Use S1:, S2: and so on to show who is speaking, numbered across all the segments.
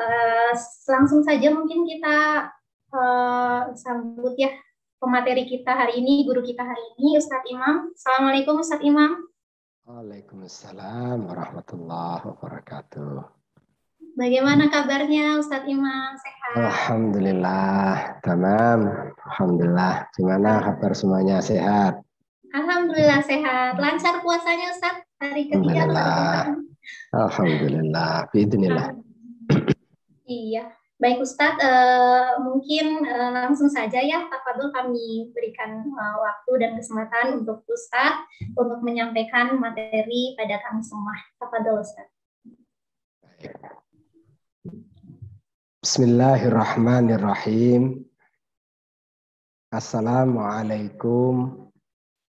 S1: Uh, Langsung saja mungkin kita sambut ya pemateri kita hari ini, guru kita hari ini, Ustadz Imam. Assalamualaikum Ustadz Imam.
S2: Waalaikumsalam warahmatullahi wabarakatuh.
S1: Bagaimana kabarnya Ustadz Imam? Sehat?
S2: Alhamdulillah, tamam. Alhamdulillah. Gimana kabar semuanya? Sehat?
S1: Alhamdulillah sehat. Lancar puasanya Ustadz hari ketiga atau hari keempat?
S2: Alhamdulillah. Biidznillah.
S1: Iya. Baik Ustadz, mungkin langsung saja ya, tafadhol kami berikan waktu dan kesempatan untuk Ustadz untuk menyampaikan materi pada kami semua. Tafadhol Ustadz.
S2: Bismillahirrahmanirrahim. Assalamualaikum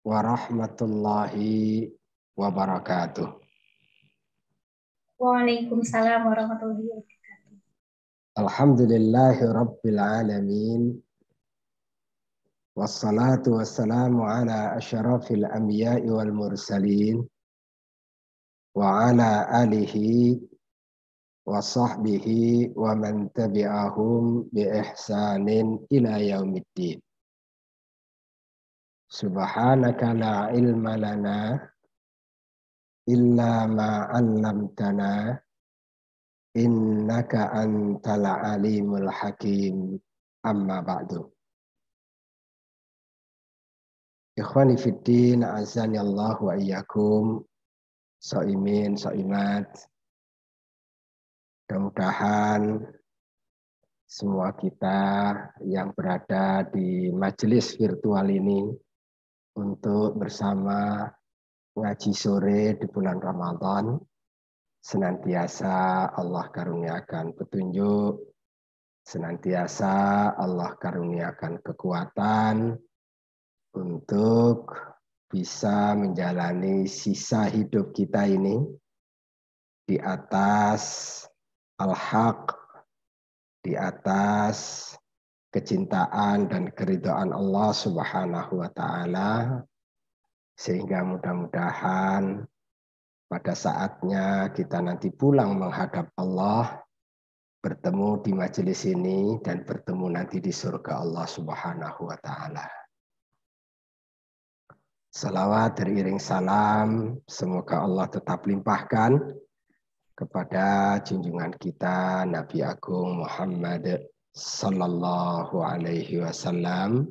S2: warahmatullahi wabarakatuh.
S1: Waalaikumsalam warahmatullahi wabarakatuh.
S2: Alhamdulillahi rabbil alamin. Wassalatu wassalamu ala asyrafil anbiya'i wal mursalin wa ala alihi wa sahbihi wa man tabi'ahum bi ihsanin ila yaumiddin. Subhanaka la ilma lana illa ma 'allamtana innaka antal alimul hakim. Amma ba'du. Ikhwani fiddin, azani Allah wa iyyakum, shaimin, shaimat. Mudah-mudahan semua kita yang berada di majelis virtual ini untuk bersama ngaji sore di bulan Ramadan, senantiasa Allah karuniakan petunjuk, senantiasa Allah karuniakan kekuatan untuk bisa menjalani sisa hidup kita ini di atas al-haq, di atas kecintaan dan keridhaan Allah Subhanahu wa Ta'ala, sehingga mudah-mudahan pada saatnya kita nanti pulang menghadap Allah, bertemu di majelis ini dan bertemu nanti di surga Allah Subhanahu wa Ta'ala. Salawat beriring salam, semoga Allah tetap limpahkan kepada junjungan kita Nabi Agung Muhammad Sallallahu Alaihi Wasallam,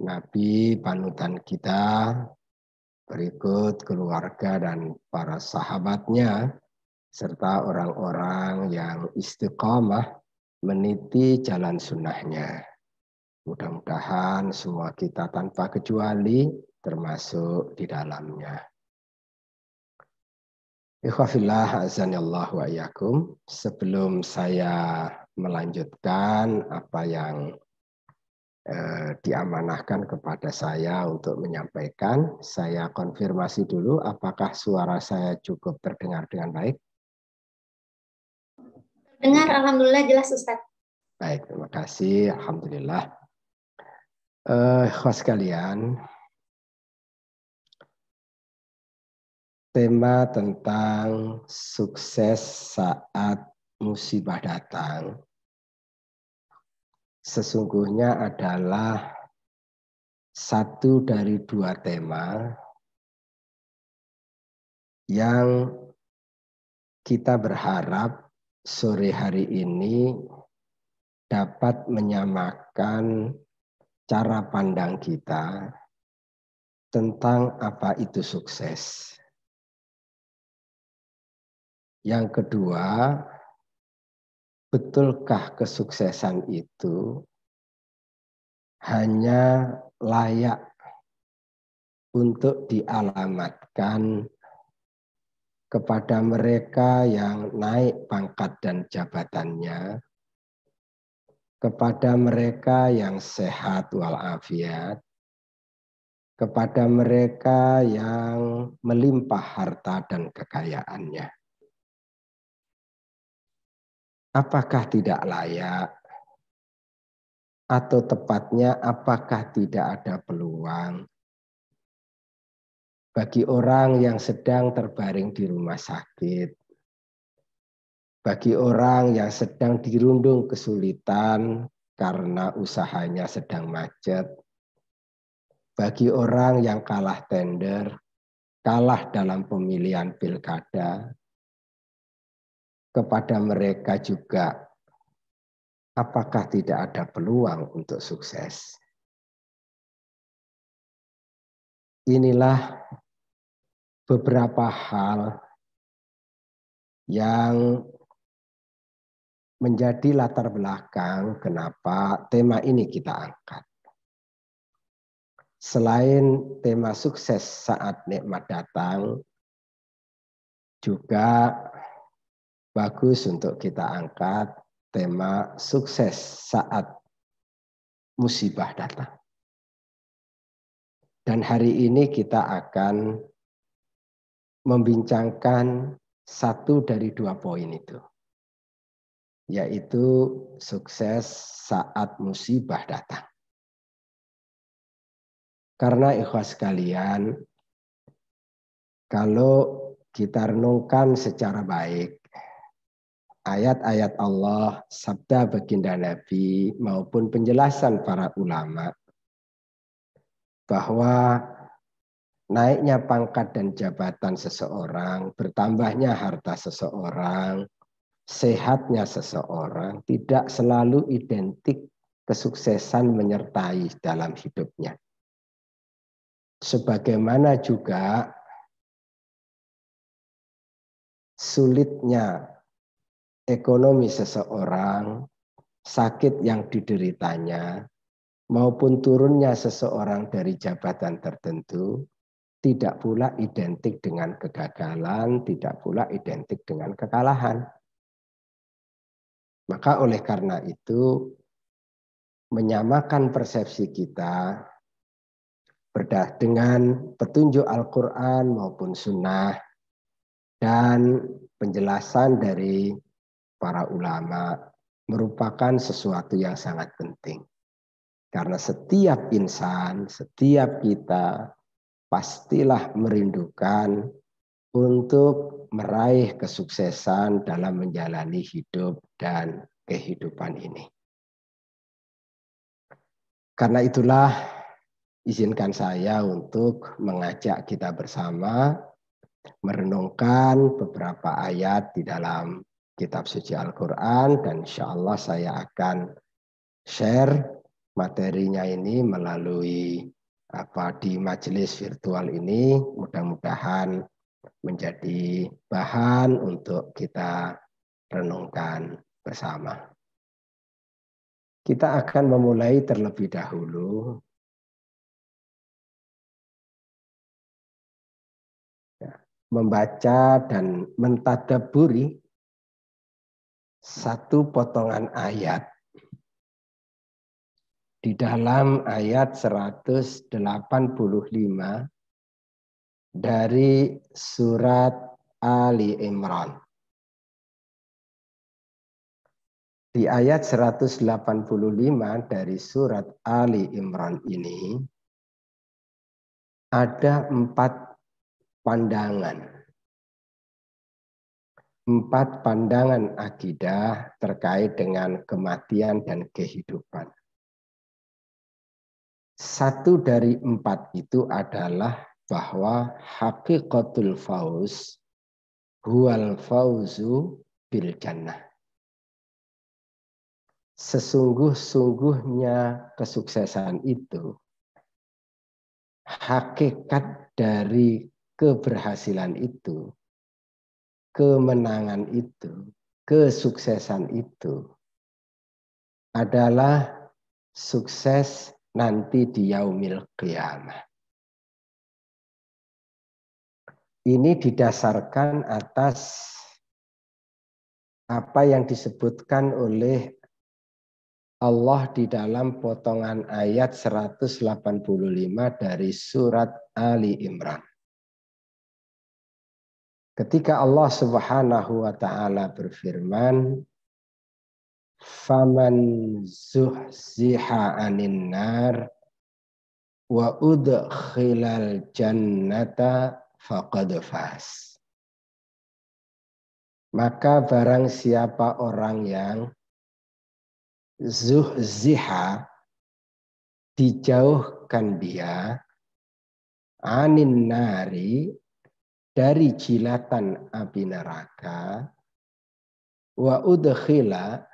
S2: Nabi panutan kita, berikut keluarga dan para sahabatnya, serta orang-orang yang istiqamah meniti jalan sunnahnya. Mudah-mudahan semua kita tanpa kecuali termasuk di dalamnya. Ikhwafillah azanillah wa iyyakum. Sebelum saya melanjutkan apa yang diamanahkan kepada saya untuk menyampaikan, saya konfirmasi dulu apakah suara saya cukup terdengar dengan baik?
S1: Dengar, alhamdulillah jelas Ustaz.
S2: Baik, terima kasih. Alhamdulillah. Khas kalian, tema tentang sukses saat musibah datang sesungguhnya adalah satu dari dua tema yang kita berharap sore hari ini dapat menyamakan cara pandang kita tentang apa itu sukses. Yang kedua, betulkah kesuksesan itu hanya layak untuk dialamatkan kepada mereka yang naik pangkat dan jabatannya, kepada mereka yang sehat walafiat, kepada mereka yang melimpah harta dan kekayaannya. Apakah tidak layak? Atau tepatnya apakah tidak ada peluang bagi orang yang sedang terbaring di rumah sakit, bagi orang yang sedang dirundung kesulitan karena usahanya sedang macet, bagi orang yang kalah tender, kalah dalam pemilihan pilkada, kepada mereka juga apakah tidak ada peluang untuk sukses? Inilah beberapa hal yang menjadi latar belakang kenapa tema ini kita angkat. Selain tema sukses saat nikmat datang, juga bagus untuk kita angkat tema sukses saat musibah datang. Dan hari ini kita akan membincangkan satu dari dua poin itu, yaitu sukses saat musibah datang. Karena ikhwas sekalian, kalau kita renungkan secara baik, ayat-ayat Allah, sabda baginda Nabi, maupun penjelasan para ulama, bahwa naiknya pangkat dan jabatan seseorang, bertambahnya harta seseorang, sehatnya seseorang tidak selalu identik kesuksesan menyertai dalam hidupnya. Sebagaimana juga sulitnya ekonomi seseorang, sakit yang dideritanya, maupun turunnya seseorang dari jabatan tertentu, tidak pula identik dengan kegagalan, tidak pula identik dengan kekalahan. Maka oleh karena itu, menyamakan persepsi kita dengan petunjuk Al-Quran maupun Sunnah dan penjelasan dari para ulama merupakan sesuatu yang sangat penting. Karena setiap insan, setiap kita pastilah merindukan untuk meraih kesuksesan dalam menjalani hidup dan kehidupan ini. Karena itulah izinkan saya untuk mengajak kita bersama merenungkan beberapa ayat di dalam kitab suci Al-Quran, dan insya Allah saya akan share materinya ini melalui di majelis virtual ini. Mudah-mudahan menjadi bahan untuk kita renungkan bersama. Kita akan memulai terlebih dahulu membaca dan mentadaburi satu potongan ayat di dalam ayat 185 dari surat Ali Imran. Di ayat 185 dari surat Ali Imran ini ada 4 pandangan. 4 pandangan akidah terkait dengan kematian dan kehidupan. Satu dari 4 itu adalah bahwa hakikatul fauz huwal fauzu bil jannah. Sesungguh-sungguhnya kesuksesan itu, hakikat dari keberhasilan itu, kemenangan itu, kesuksesan itu adalah sukses nanti di yaumil qiyamah. Ini didasarkan atas apa yang disebutkan oleh Allah di dalam potongan ayat 185 dari surat Ali Imran. Ketika Allah Subhanahu wa taala berfirman, "Faman zuhziha 'anil nar wa udkhilal jannata faqad faz." Maka barang siapa orang yang zuhziha, dijauhkan dia, anin nari, dari jilatan api neraka, wa udkhila,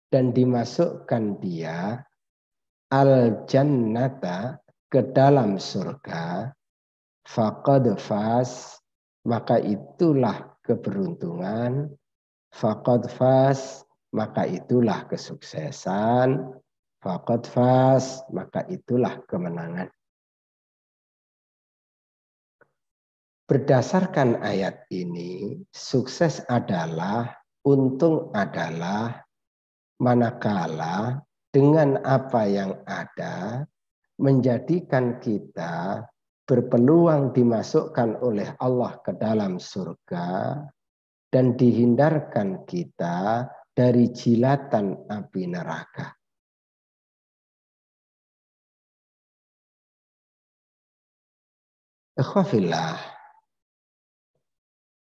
S2: dan dimasukkan dia al jannata, ke dalam surga, faqad faz, maka itulah keberuntungan, faqad faz, maka itulah kesuksesan, faqad faz, maka itulah kemenangan. Berdasarkan ayat ini, sukses adalah, untung adalah, manakala dengan apa yang ada menjadikan kita berpeluang dimasukkan oleh Allah ke dalam surga dan dihindarkan kita dari jilatan api neraka. Ikhwafillah,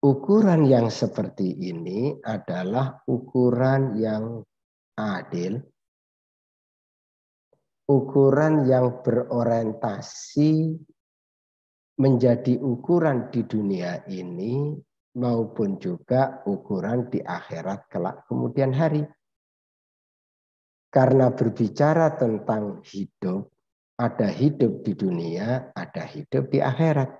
S2: ukuran yang seperti ini adalah ukuran yang adil, ukuran yang berorientasi menjadi ukuran di dunia ini maupun juga ukuran di akhirat kelak kemudian hari. Karena berbicara tentang hidup, ada hidup di dunia, ada hidup di akhirat.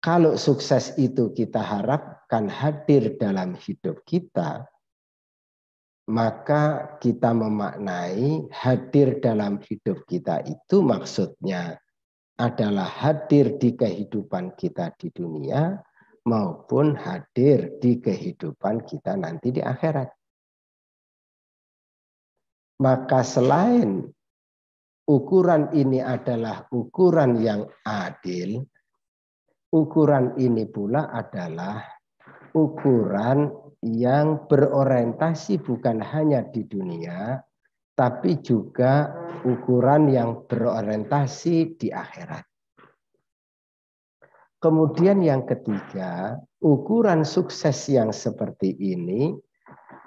S2: Kalau sukses itu kita harapkan hadir dalam hidup kita, maka kita memaknai hadir dalam hidup kita itu maksudnya adalah hadir di kehidupan kita di dunia maupun hadir di kehidupan kita nanti di akhirat. Maka selain ukuran ini adalah ukuran yang adil, ukuran ini pula adalah ukuran yang berorientasi bukan hanya di dunia, tapi juga ukuran yang berorientasi di akhirat. Kemudian yang ketiga, ukuran sukses yang seperti ini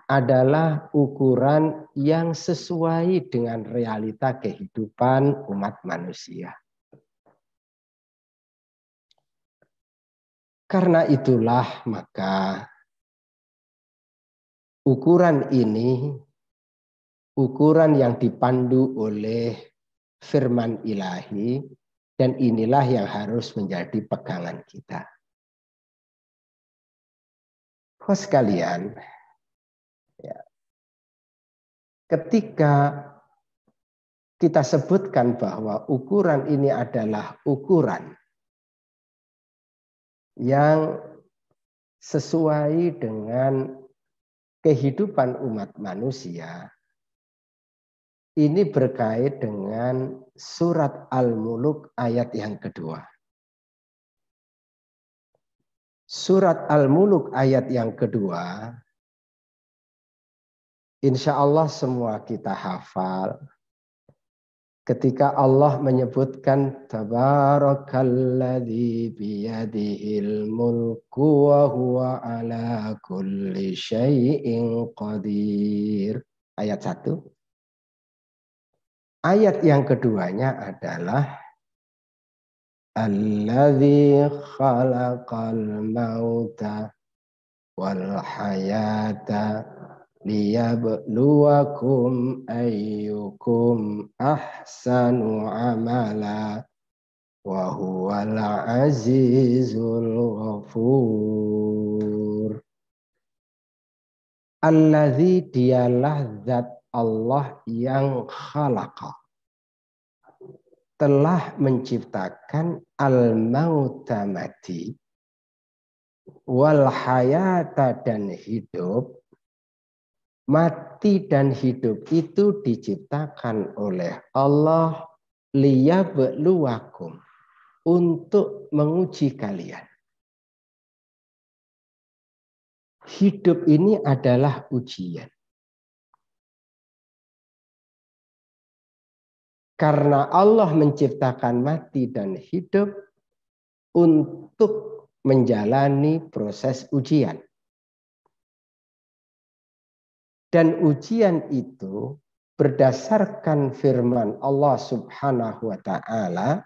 S2: adalah ukuran yang sesuai dengan realita kehidupan umat manusia. Karena itulah maka ukuran ini, ukuran yang dipandu oleh firman ilahi, dan inilah yang harus menjadi pegangan kita. Kos sekalian, ya, ketika kita sebutkan bahwa ukuran ini adalah ukuran yang sesuai dengan kehidupan umat manusia, ini berkait dengan surat Al-Muluk ayat yang kedua. Surat Al-Muluk ayat yang kedua, insya Allah semua kita hafal. Ketika Allah menyebutkan Tabarakalladzi biyadihil mulku wa huwa ala kulli syai'in qadir. Ayat 1. Ayat yang keduanya adalah Alladzi khalaqal mauta wal hayata liyabluwakum ayyukum ahsanu amala wa huwal azizul ghafur. Alladzi, dialah zat Allah yang khalaqa, telah menciptakan al-mauta, mati, wal hayata, dan hidup. Mati dan hidup itu diciptakan oleh Allah liyabluwakum, untuk menguji kalian. Hidup ini adalah ujian. Karena Allah menciptakan mati dan hidup untuk menjalani proses ujian. Dan ujian itu berdasarkan firman Allah Subhanahu wa taala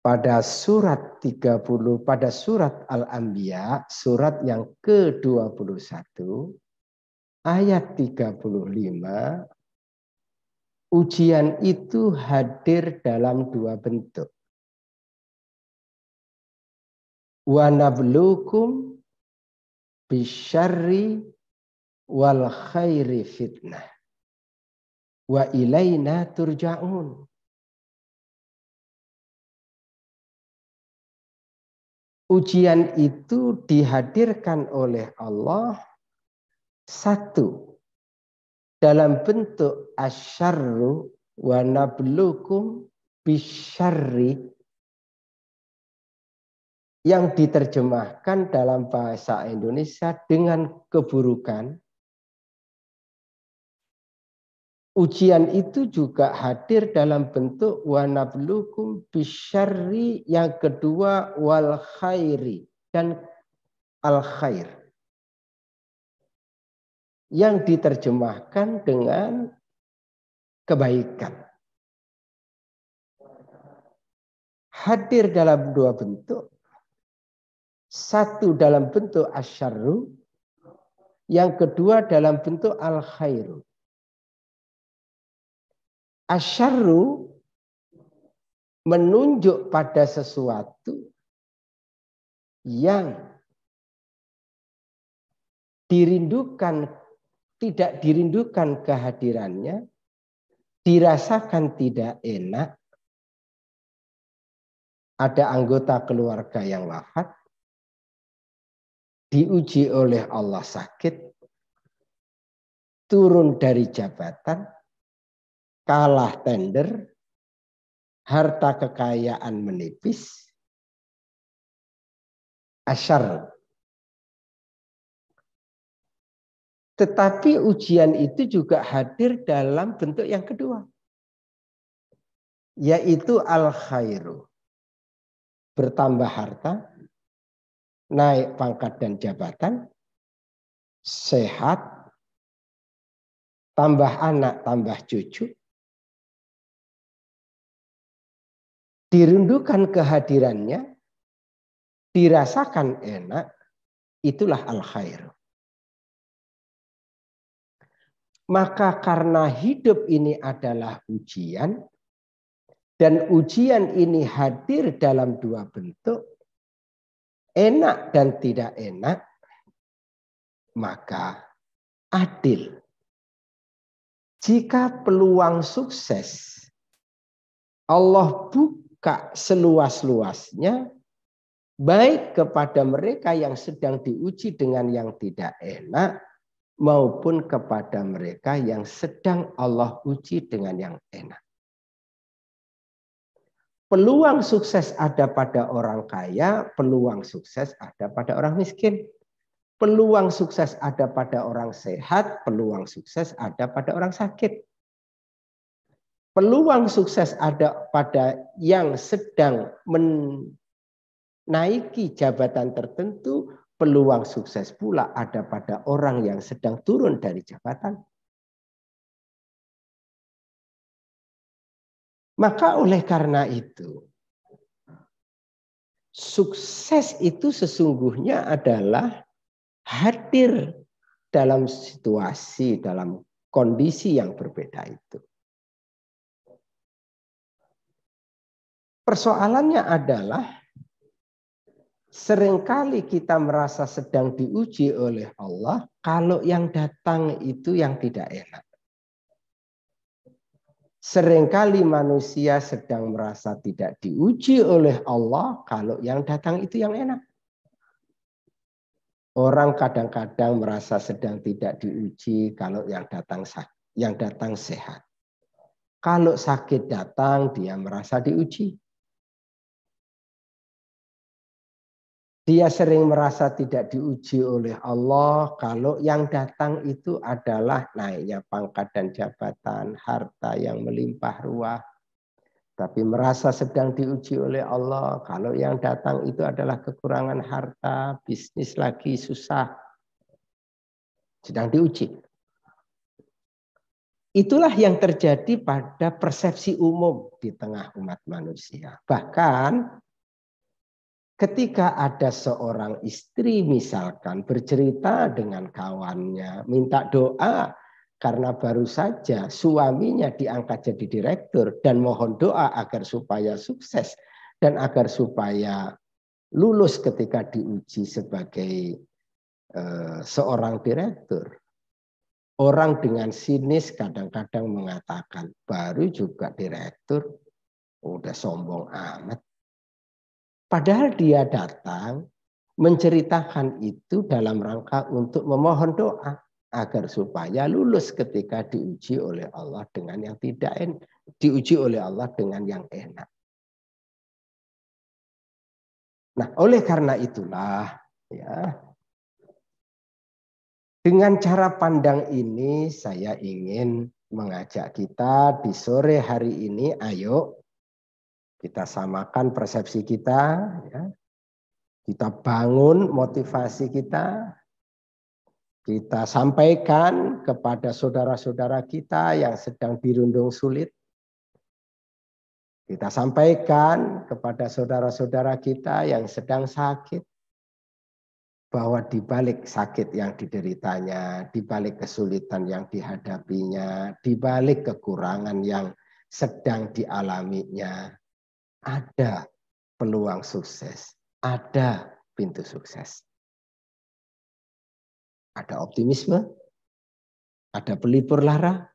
S2: pada surat 30, pada surat Al-Anbiya, surat yang ke-21, ayat 35, ujian itu hadir dalam dua bentuk. Wa nabluukum bisyarri wal khairi fitnah. Wa ilaina turja'un. Ujian itu dihadirkan oleh Allah satu dalam bentuk asyarru wa nabluukum bisyarri yang diterjemahkan dalam bahasa Indonesia dengan keburukan. Ujian itu juga hadir dalam bentuk wa nabluukum bisyarri, yang kedua wal khairi, dan al khair, yang diterjemahkan dengan kebaikan. Hadir dalam dua bentuk. Satu dalam bentuk asyarru, yang kedua dalam bentuk al khairu. Asyarru menunjuk pada sesuatu yang dirindukan, tidak dirindukan kehadirannya, dirasakan tidak enak, ada anggota keluarga yang wafat, diuji oleh Allah sakit, turun dari jabatan, kalah tender, harta kekayaan menipis, asyar. Tetapi ujian itu juga hadir dalam bentuk yang kedua, yaitu al-khairu. Bertambah harta, naik pangkat dan jabatan, sehat, tambah anak, tambah cucu, dirindukan kehadirannya, dirasakan enak, itulah al-khair. Maka karena hidup ini adalah ujian, dan ujian ini hadir dalam dua bentuk, enak dan tidak enak, maka adil. Jika peluang sukses Allah buka seluas-luasnya, baik kepada mereka yang sedang diuji dengan yang tidak enak, maupun kepada mereka yang sedang Allah uji dengan yang enak. Peluang sukses ada pada orang kaya, peluang sukses ada pada orang miskin. Peluang sukses ada pada orang sehat, peluang sukses ada pada orang sakit. Peluang sukses ada pada yang sedang menaiki jabatan tertentu, peluang sukses pula ada pada orang yang sedang turun dari jabatan. Maka oleh karena itu, sukses itu sesungguhnya adalah hadir dalam situasi, dalam kondisi yang berbeda itu. Persoalannya adalah seringkali kita merasa sedang diuji oleh Allah kalau yang datang itu yang tidak enak. Seringkali manusia sedang merasa tidak diuji oleh Allah kalau yang datang itu yang enak. Orang kadang-kadang merasa sedang tidak diuji kalau yang datang sehat. Kalau sakit datang, dia merasa diuji. Dia sering merasa tidak diuji oleh Allah kalau yang datang itu adalah naiknya pangkat dan jabatan, harta yang melimpah ruah. Tapi merasa sedang diuji oleh Allah kalau yang datang itu adalah kekurangan harta, bisnis lagi susah. Sedang diuji. Itulah yang terjadi pada persepsi umum di tengah umat manusia. Bahkan ketika ada seorang istri misalkan bercerita dengan kawannya, minta doa karena baru saja suaminya diangkat jadi direktur dan mohon doa agar supaya sukses dan agar supaya lulus ketika diuji sebagai seorang direktur. Orang dengan sinis kadang-kadang mengatakan, baru juga direktur, udah sombong amat. Padahal dia datang menceritakan itu dalam rangka untuk memohon doa agar supaya lulus ketika diuji oleh Allah dengan yang tidak enak, diuji oleh Allah dengan yang enak. Nah, oleh karena itulah ya, dengan cara pandang ini saya ingin mengajak kita di sore hari ini, ayo kita samakan persepsi kita, ya. Kita bangun motivasi kita sampaikan kepada saudara-saudara kita yang sedang dirundung sulit. Kita sampaikan kepada saudara-saudara kita yang sedang sakit. Bahwa di balik sakit yang dideritanya, di balik kesulitan yang dihadapinya, di balik kekurangan yang sedang dialaminya, ada peluang sukses, ada pintu sukses. Ada optimisme, ada pelipur lara,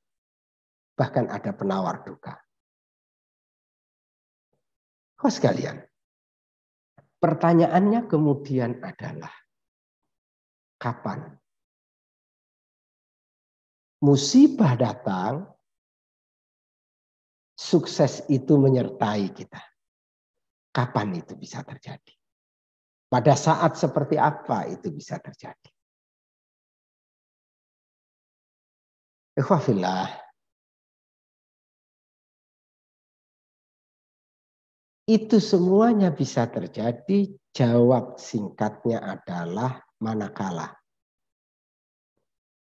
S2: bahkan ada penawar duka. Kau sekalian, pertanyaannya kemudian adalah, kapan musibah datang, sukses itu menyertai kita? Kapan itu bisa terjadi? Pada saat seperti apa itu bisa terjadi? Ikhwafillah, itu semuanya bisa terjadi. Jawab singkatnya adalah manakala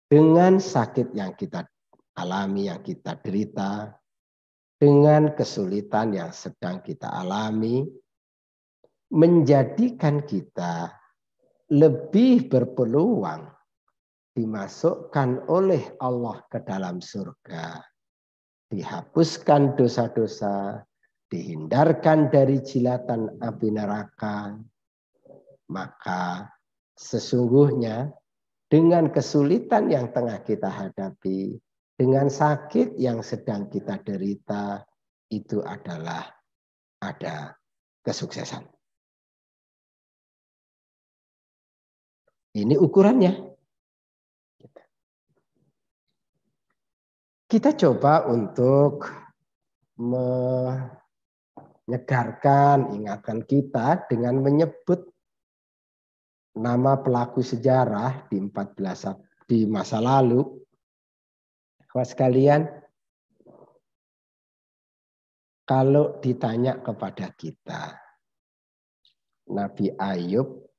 S2: dengan sakit yang kita alami, yang kita derita, dengan kesulitan yang sedang kita alami, menjadikan kita lebih berpeluang dimasukkan oleh Allah ke dalam surga, dihapuskan dosa-dosa, dihindarkan dari jilatan api neraka, maka sesungguhnya dengan kesulitan yang tengah kita hadapi, dengan sakit yang sedang kita derita, itu adalah ada kesuksesan. Ini ukurannya. Kita coba untuk menyegarkan ingatan kita dengan menyebut nama pelaku sejarah di masa lalu. Kawan sekalian, kalau ditanya kepada kita, Nabi Ayub,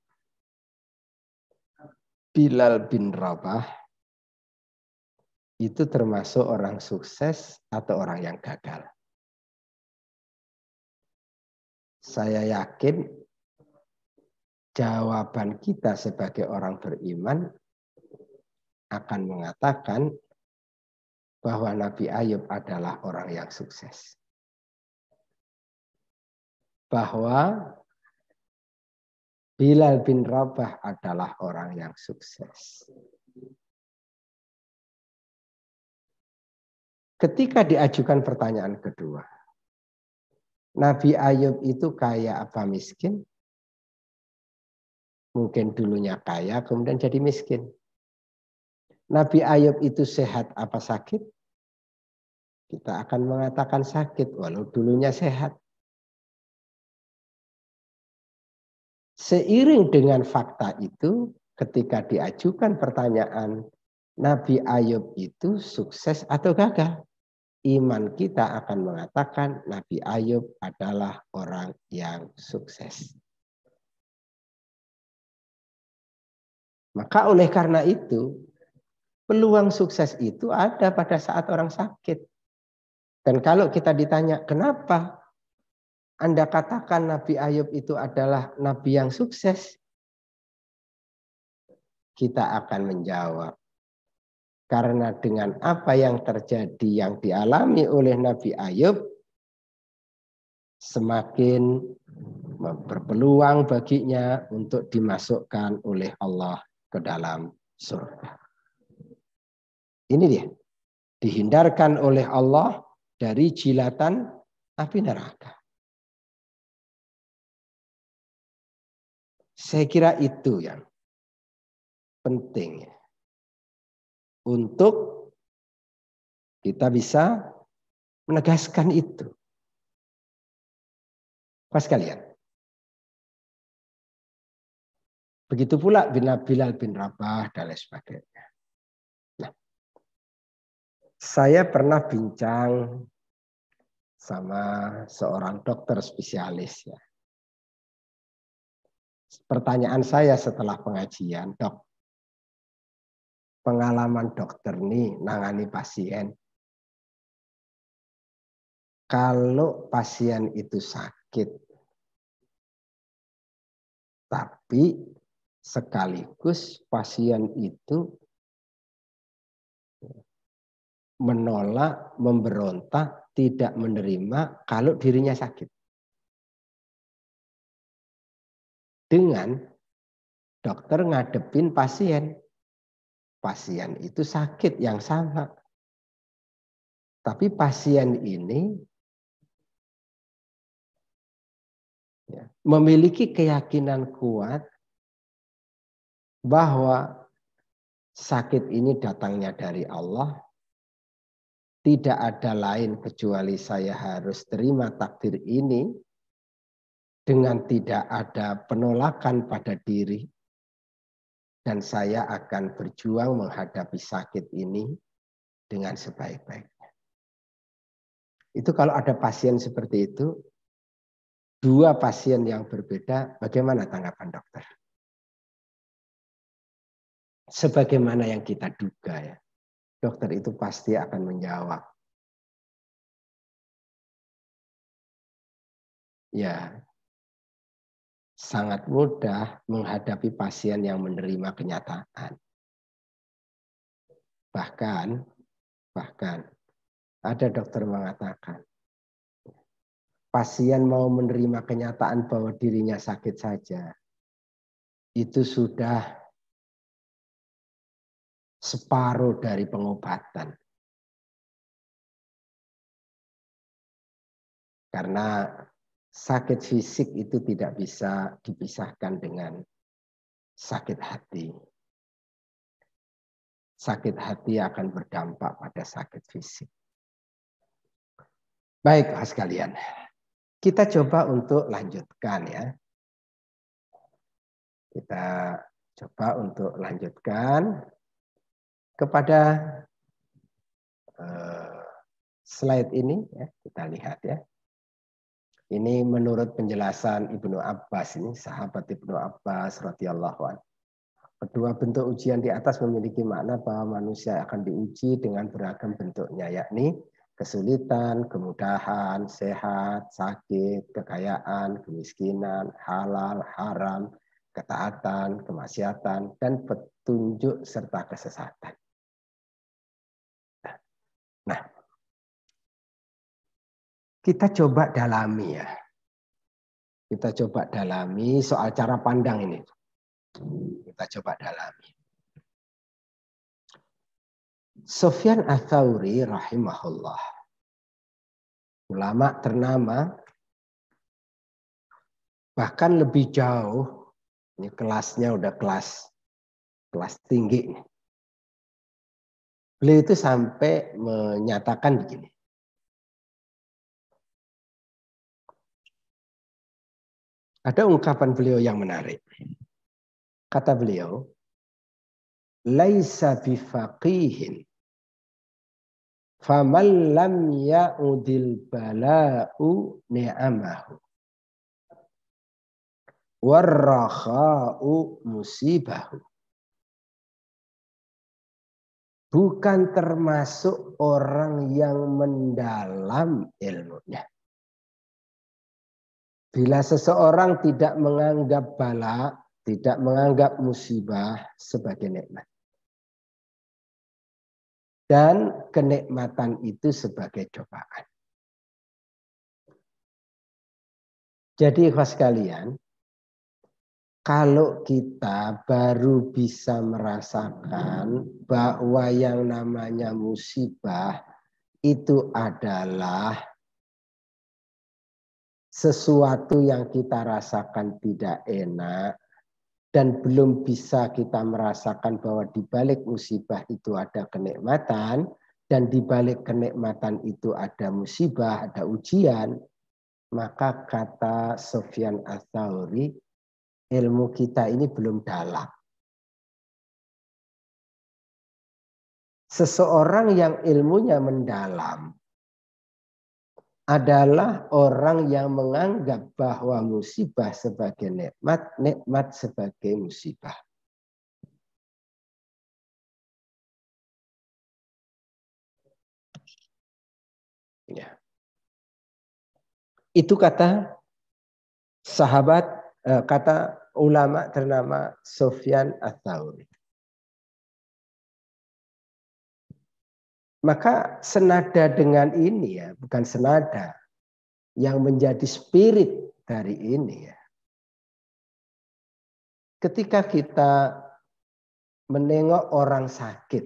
S2: Bilal bin Rabah, itu termasuk orang sukses atau orang yang gagal? Saya yakin jawaban kita sebagai orang beriman akan mengatakan bahwa Nabi Ayub adalah orang yang sukses. Bahwa Bilal bin Rabah adalah orang yang sukses. Ketika diajukan pertanyaan kedua, Nabi Ayub itu kaya apa miskin? Mungkin dulunya kaya, kemudian jadi miskin. Nabi Ayub itu sehat apa sakit? Kita akan mengatakan sakit, walau dulunya sehat. Seiring dengan fakta itu, ketika diajukan pertanyaan, Nabi Ayub itu sukses atau gagal? Iman kita akan mengatakan Nabi Ayub adalah orang yang sukses. Maka oleh karena itu, Peluang sukses itu ada pada saat orang sakit. Dan kalau kita ditanya, kenapa Anda katakan Nabi Ayub itu adalah Nabi yang sukses? Kita akan menjawab, karena dengan apa yang terjadi yang dialami oleh Nabi Ayub, semakin berpeluang baginya untuk dimasukkan oleh Allah ke dalam surga. Ini dia, dihindarkan oleh Allah dari jilatan api neraka. Saya kira itu yang penting untuk kita bisa menegaskan itu. Pas kalian. Begitu pula Bilal bin Rabah dan lain sebagainya. Nah, saya pernah bincang sama seorang dokter spesialis ya. Pertanyaan saya setelah pengajian, Dok, pengalaman dokter nih nangani pasien. Kalau pasien itu sakit, tapi sekaligus pasien itu menolak, memberontak, tidak menerima kalau dirinya sakit. Dengan dokter ngadepin pasien. Pasien itu sakit yang sama. Tapi pasien ini ya, memiliki keyakinan kuat bahwa sakit ini datangnya dari Allah. Tidak ada lain kecuali saya harus terima takdir ini dengan tidak ada penolakan pada diri. Dan saya akan berjuang menghadapi sakit ini dengan sebaik-baiknya. Itu kalau ada pasien seperti itu, dua pasien yang berbeda, bagaimana tanggapan dokter? Sebagaimana yang kita duga ya, dokter itu pasti akan menjawab. Ya, sangat mudah menghadapi pasien yang menerima kenyataan. Bahkan ada dokter mengatakan, pasien mau menerima kenyataan bahwa dirinya sakit saja, itu sudah separuh dari pengobatan. Karena sakit fisik itu tidak bisa dipisahkan dengan sakit hati. Sakit hati akan berdampak pada sakit fisik. Baik, sekalian. Kita coba untuk lanjutkan ya. Kita coba untuk lanjutkan kepada slide ini ya, kita lihat ya. Ini menurut penjelasan Ibnu Abbas, ini sahabat Ibnu Abbas radhiyallahu anhu. Kedua bentuk ujian di atas memiliki makna bahwa manusia akan diuji dengan beragam bentuknya, yakni kesulitan, kemudahan, sehat, sakit, kekayaan, kemiskinan, halal, haram, ketaatan, kemaksiatan, dan petunjuk serta kesesatan. Nah, kita coba dalami ya. Kita coba dalami soal cara pandang ini. Kita coba dalami. Sufyan Ats-Tsauri rahimahullah, ulama ternama, bahkan lebih jauh, ini kelasnya udah kelas tinggi. Beliau itu sampai menyatakan begini. Ada ungkapan beliau yang menarik. Kata beliau, laisa bifaqihin faman lam ya'udil bala'u ni'amahu warrakha'u musibahu. bukan termasuk orang yang mendalam ilmunya. Bila seseorang tidak menganggap bala, tidak menganggap musibah sebagai nikmat. Dan kenikmatan itu sebagai cobaan. Jadi ikhwas sekalian, kalau kita baru bisa merasakan bahwa yang namanya musibah itu adalah sesuatu yang kita rasakan tidak enak dan belum bisa kita merasakan bahwa di balik musibah itu ada kenikmatan dan di balik kenikmatan itu ada musibah, ada ujian, maka kata Sufyan Ats-Tsauri, ilmu kita ini belum dalam. Seseorang yang ilmunya mendalam adalah orang yang menganggap bahwa musibah sebagai nikmat, nikmat sebagai musibah. Ya. Itu kata sahabat, kata ulama ternama Sufyan Ats-Tsauri. Maka senada dengan ini ya, bukan senada, yang menjadi spirit dari ini ya. Ketika kita menengok orang sakit,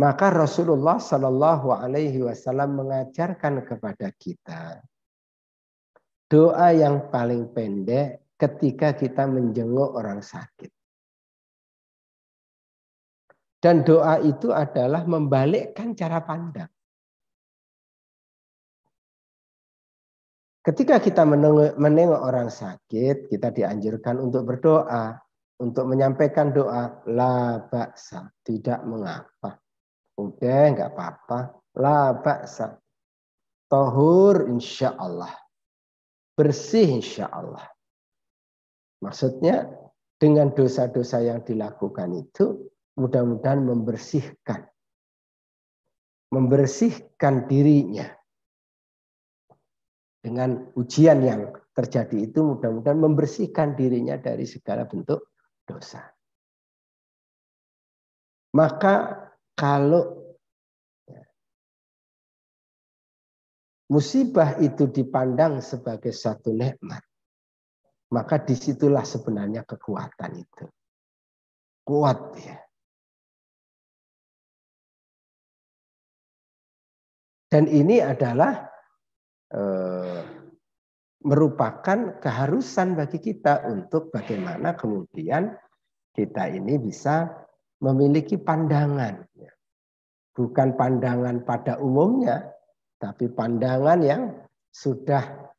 S2: maka Rasulullah Shallallahu Alaihi Wasallam mengajarkan kepada kita doa yang paling pendek ketika kita menjenguk orang sakit. Dan doa itu adalah membalikkan cara pandang. Ketika kita menengok orang sakit, kita dianjurkan untuk berdoa, untuk menyampaikan doa, la ba'sa, tidak mengapa. Udah, nggak apa-apa, la ba'sa. Tohur insya Allah. Bersih insya Allah. Maksudnya dengan dosa-dosa yang dilakukan itu, mudah-mudahan membersihkan dirinya. Dengan ujian yang terjadi itu mudah-mudahan membersihkan dirinya dari segala bentuk dosa. Maka kalau musibah itu dipandang sebagai satu nikmat, maka disitulah sebenarnya kekuatan itu. Kuat ya. Dan ini adalah merupakan keharusan bagi kita untuk bagaimana kemudian kita ini bisa memiliki pandangan. Bukan pandangan pada umumnya, tapi pandangan yang sudah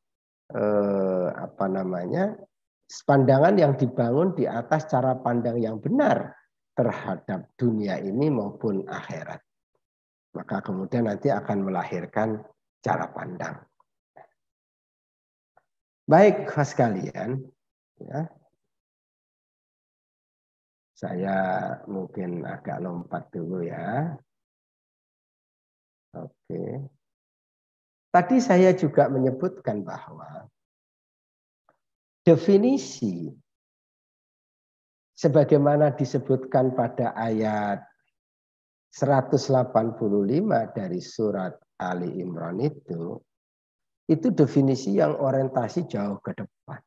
S2: pandangan yang dibangun di atas cara pandang yang benar terhadap dunia ini maupun akhirat. Maka kemudian nanti akan melahirkan cara pandang. Baik, sekalian, ya. Saya mungkin agak lompat dulu ya. Oke. Tadi saya juga menyebutkan bahwa definisi sebagaimana disebutkan pada ayat 185 dari surat Ali Imran itu definisi yang orientasi jauh ke depan.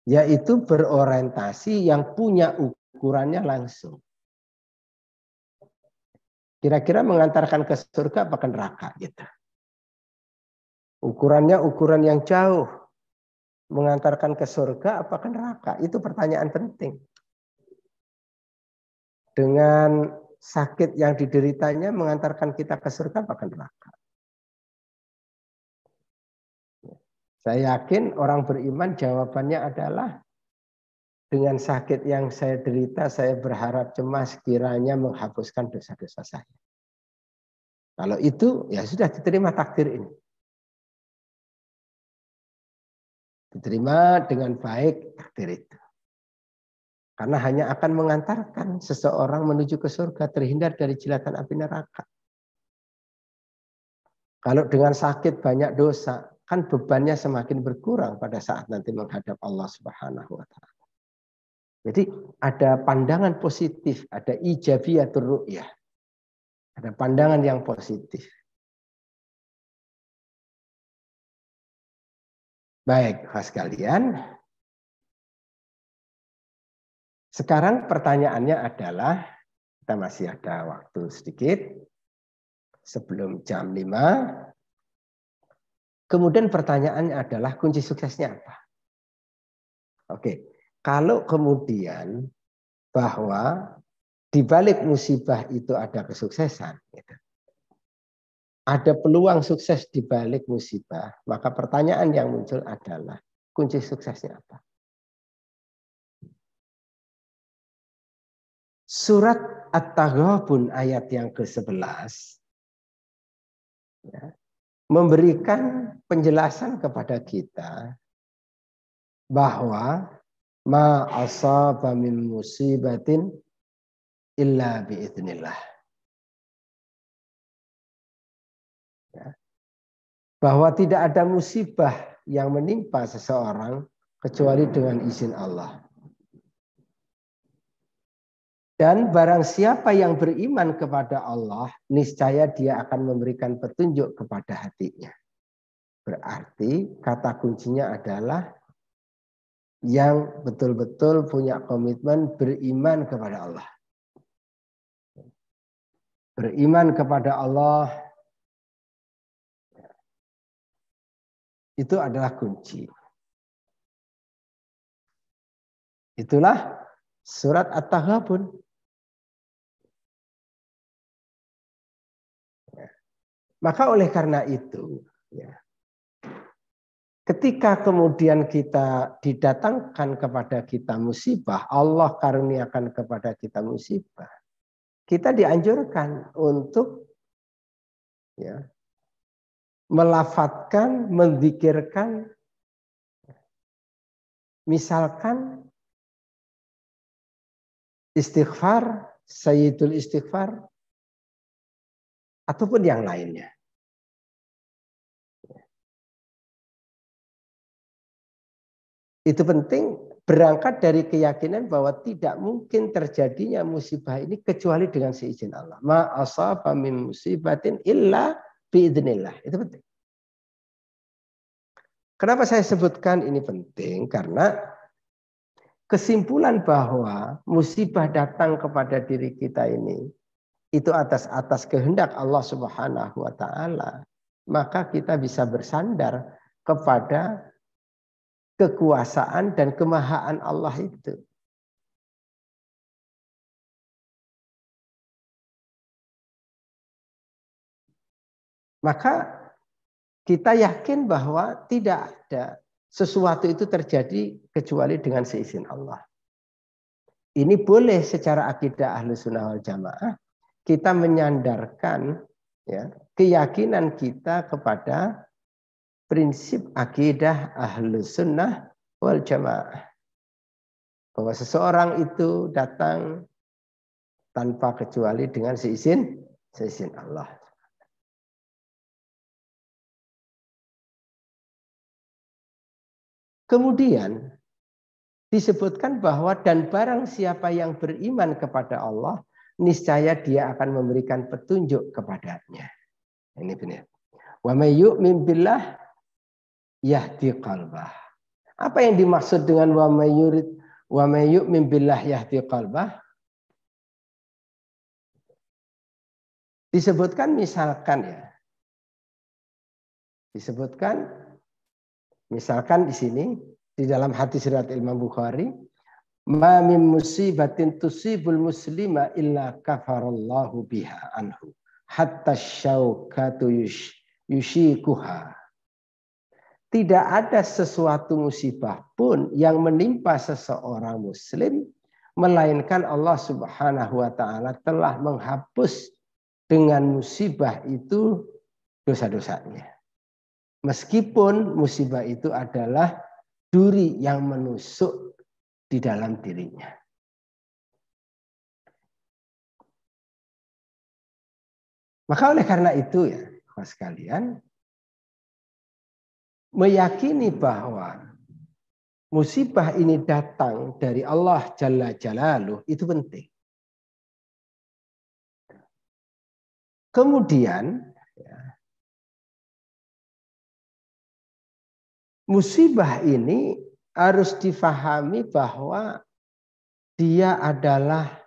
S2: Yaitu berorientasi yang punya ukurannya langsung. Kira-kira mengantarkan ke surga apa ke neraka gitu. Ukurannya ukuran yang jauh. Mengantarkan ke surga apa ke neraka? Itu pertanyaan penting. Dengan sakit yang dideritanya mengantarkan kita ke surga apa ke neraka? Saya yakin orang beriman jawabannya adalah dengan sakit yang saya derita, saya berharap cemas kiranya menghapuskan dosa-dosa saya. Kalau itu, ya sudah diterima takdir ini. Diterima dengan baik takdir itu. Karena hanya akan mengantarkan seseorang menuju ke surga, terhindar dari jilatan api neraka. Kalau dengan sakit banyak dosa, kan bebannya semakin berkurang pada saat nanti menghadap Allah Subhanahu wa taala. Jadi ada pandangan positif, ada ijabiyatur ru'yah. Ada pandangan yang positif. Baik, Mas kalian. Sekarang pertanyaannya adalah, kita masih ada waktu sedikit sebelum jam 5. Kemudian pertanyaannya adalah kunci suksesnya apa? Oke, kalau kemudian bahwa di balik musibah itu ada kesuksesan, gitu. Ada peluang sukses di balik musibah, maka pertanyaan yang muncul adalah kunci suksesnya apa? Surat At-Taghabun ayat yang ke-11 ya, memberikan penjelasan kepada kita bahwa ma asaba min musibatin illa biidznillah. Ya. Bahwa tidak ada musibah yang menimpa seseorang kecuali dengan izin Allah. Dan barang siapa yang beriman kepada Allah, niscaya dia akan memberikan petunjuk kepada hatinya. Berarti kata kuncinya adalah yang betul-betul punya komitmen beriman kepada Allah. Beriman kepada Allah itu adalah kunci. Itulah surat At-Taghabun. Maka oleh karena itu, ya, ketika kemudian kita didatangkan kepada kita musibah, Allah karuniakan kepada kita musibah, kita dianjurkan untuk ya, melafadzkan, menzikirkan, misalkan istighfar, sayyidul istighfar, ataupun yang lainnya. Itu penting berangkat dari keyakinan bahwa tidak mungkin terjadinya musibah ini kecuali dengan seizin Allah. Ma asaba min musibatin illa biidznillah. Itu penting. Kenapa saya sebutkan ini penting? Karena kesimpulan bahwa musibah datang kepada diri kita ini itu atas kehendak Allah Subhanahu wa taala, maka kita bisa bersandar kepada kekuasaan dan kemahaan Allah itu. Maka kita yakin bahwa tidak ada sesuatu itu terjadi kecuali dengan seizin Allah. Ini boleh secara akidah Ahlus Sunnah wal Jamaah kita menyandarkan ya, keyakinan kita kepada prinsip akidah Ahlus Sunnah wal Jamaah. Bahwa seseorang itu datang tanpa kecuali dengan seizin Allah. Kemudian disebutkan bahwa dan barang siapa yang beriman kepada Allah, niscaya dia akan memberikan petunjuk kepadanya. Ini benar. Wa may yu'min billah yahdi qalbah. Apa yang dimaksud dengan wa may yu'min billah yahdi qalbah? Disebutkan misalkan ya. Misalkan di sini di dalam hadis riwayat Imam Bukhari, ma min musibatin tusibul muslima illa kafarallahu biha anhu hatta syaukatu yushikuha. Tidak ada sesuatu musibah pun yang menimpa seseorang muslim melainkan Allah Subhanahu wa taala telah menghapus dengan musibah itu dosa-dosanya. Meskipun musibah itu adalah duri yang menusuk di dalam dirinya. Maka oleh karena itu ya, Bapak sekalian, meyakini bahwa musibah ini datang dari Allah Jalla Jalaluh itu penting. Kemudian ya, musibah ini harus difahami bahwa dia adalah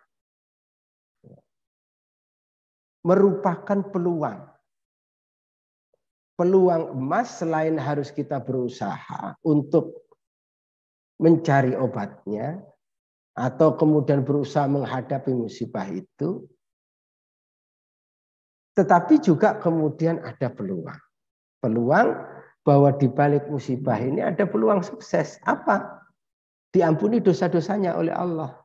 S2: merupakan peluang. Peluang emas selain harus kita berusaha untuk mencari obatnya atau kemudian berusaha menghadapi musibah itu, tetapi juga kemudian ada peluang. Peluang bahwa di balik musibah ini ada peluang sukses. Apa? Diampuni dosa-dosanya oleh Allah.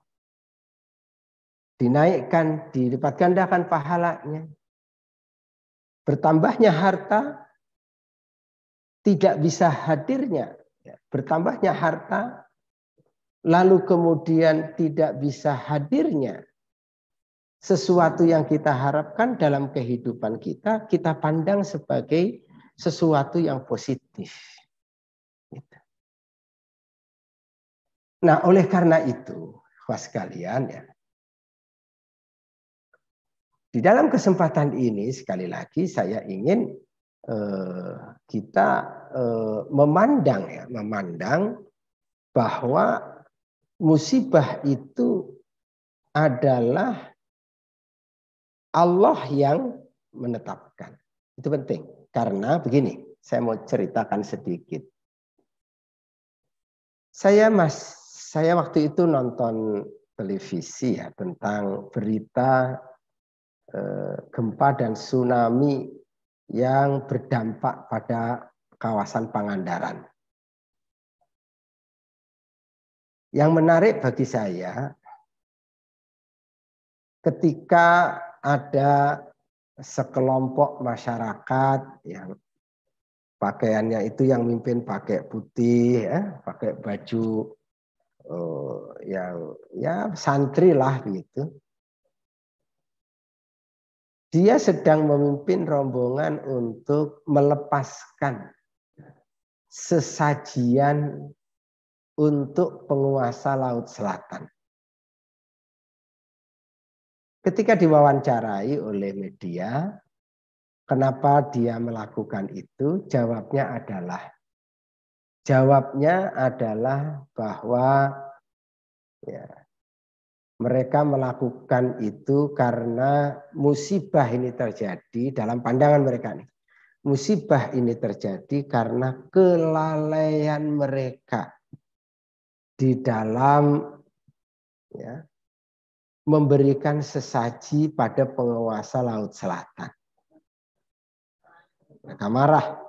S2: Dinaikkan, dilipat gandakan pahalanya. Bertambahnya harta, tidak bisa hadirnya. Bertambahnya harta, lalu kemudian tidak bisa hadirnya sesuatu yang kita harapkan dalam kehidupan kita, kita pandang sebagai sesuatu yang positif. Nah, oleh karena itu, Bapak sekalian ya, di dalam kesempatan ini sekali lagi saya ingin kita memandang bahwa musibah itu adalah Allah yang menetapkan. Itu penting. Karena begini, saya mau ceritakan sedikit. Saya waktu itu nonton televisi ya tentang berita gempa dan tsunami yang berdampak pada kawasan Pangandaran. Yang menarik bagi saya, ketika ada sekelompok masyarakat yang pakaiannya itu yang mimpin pakai putih, pakai baju yang ya santri lah begitu. Dia sedang memimpin rombongan untuk melepaskan sesajian untuk penguasa Laut Selatan. Ketika diwawancarai oleh media, kenapa dia melakukan itu? Jawabnya adalah bahwa ya, mereka melakukan itu karena musibah ini terjadi dalam pandangan mereka nih. Musibah ini terjadi karena kelalaian mereka di dalam ya, memberikan sesaji pada penguasa Laut Selatan. Mereka marah.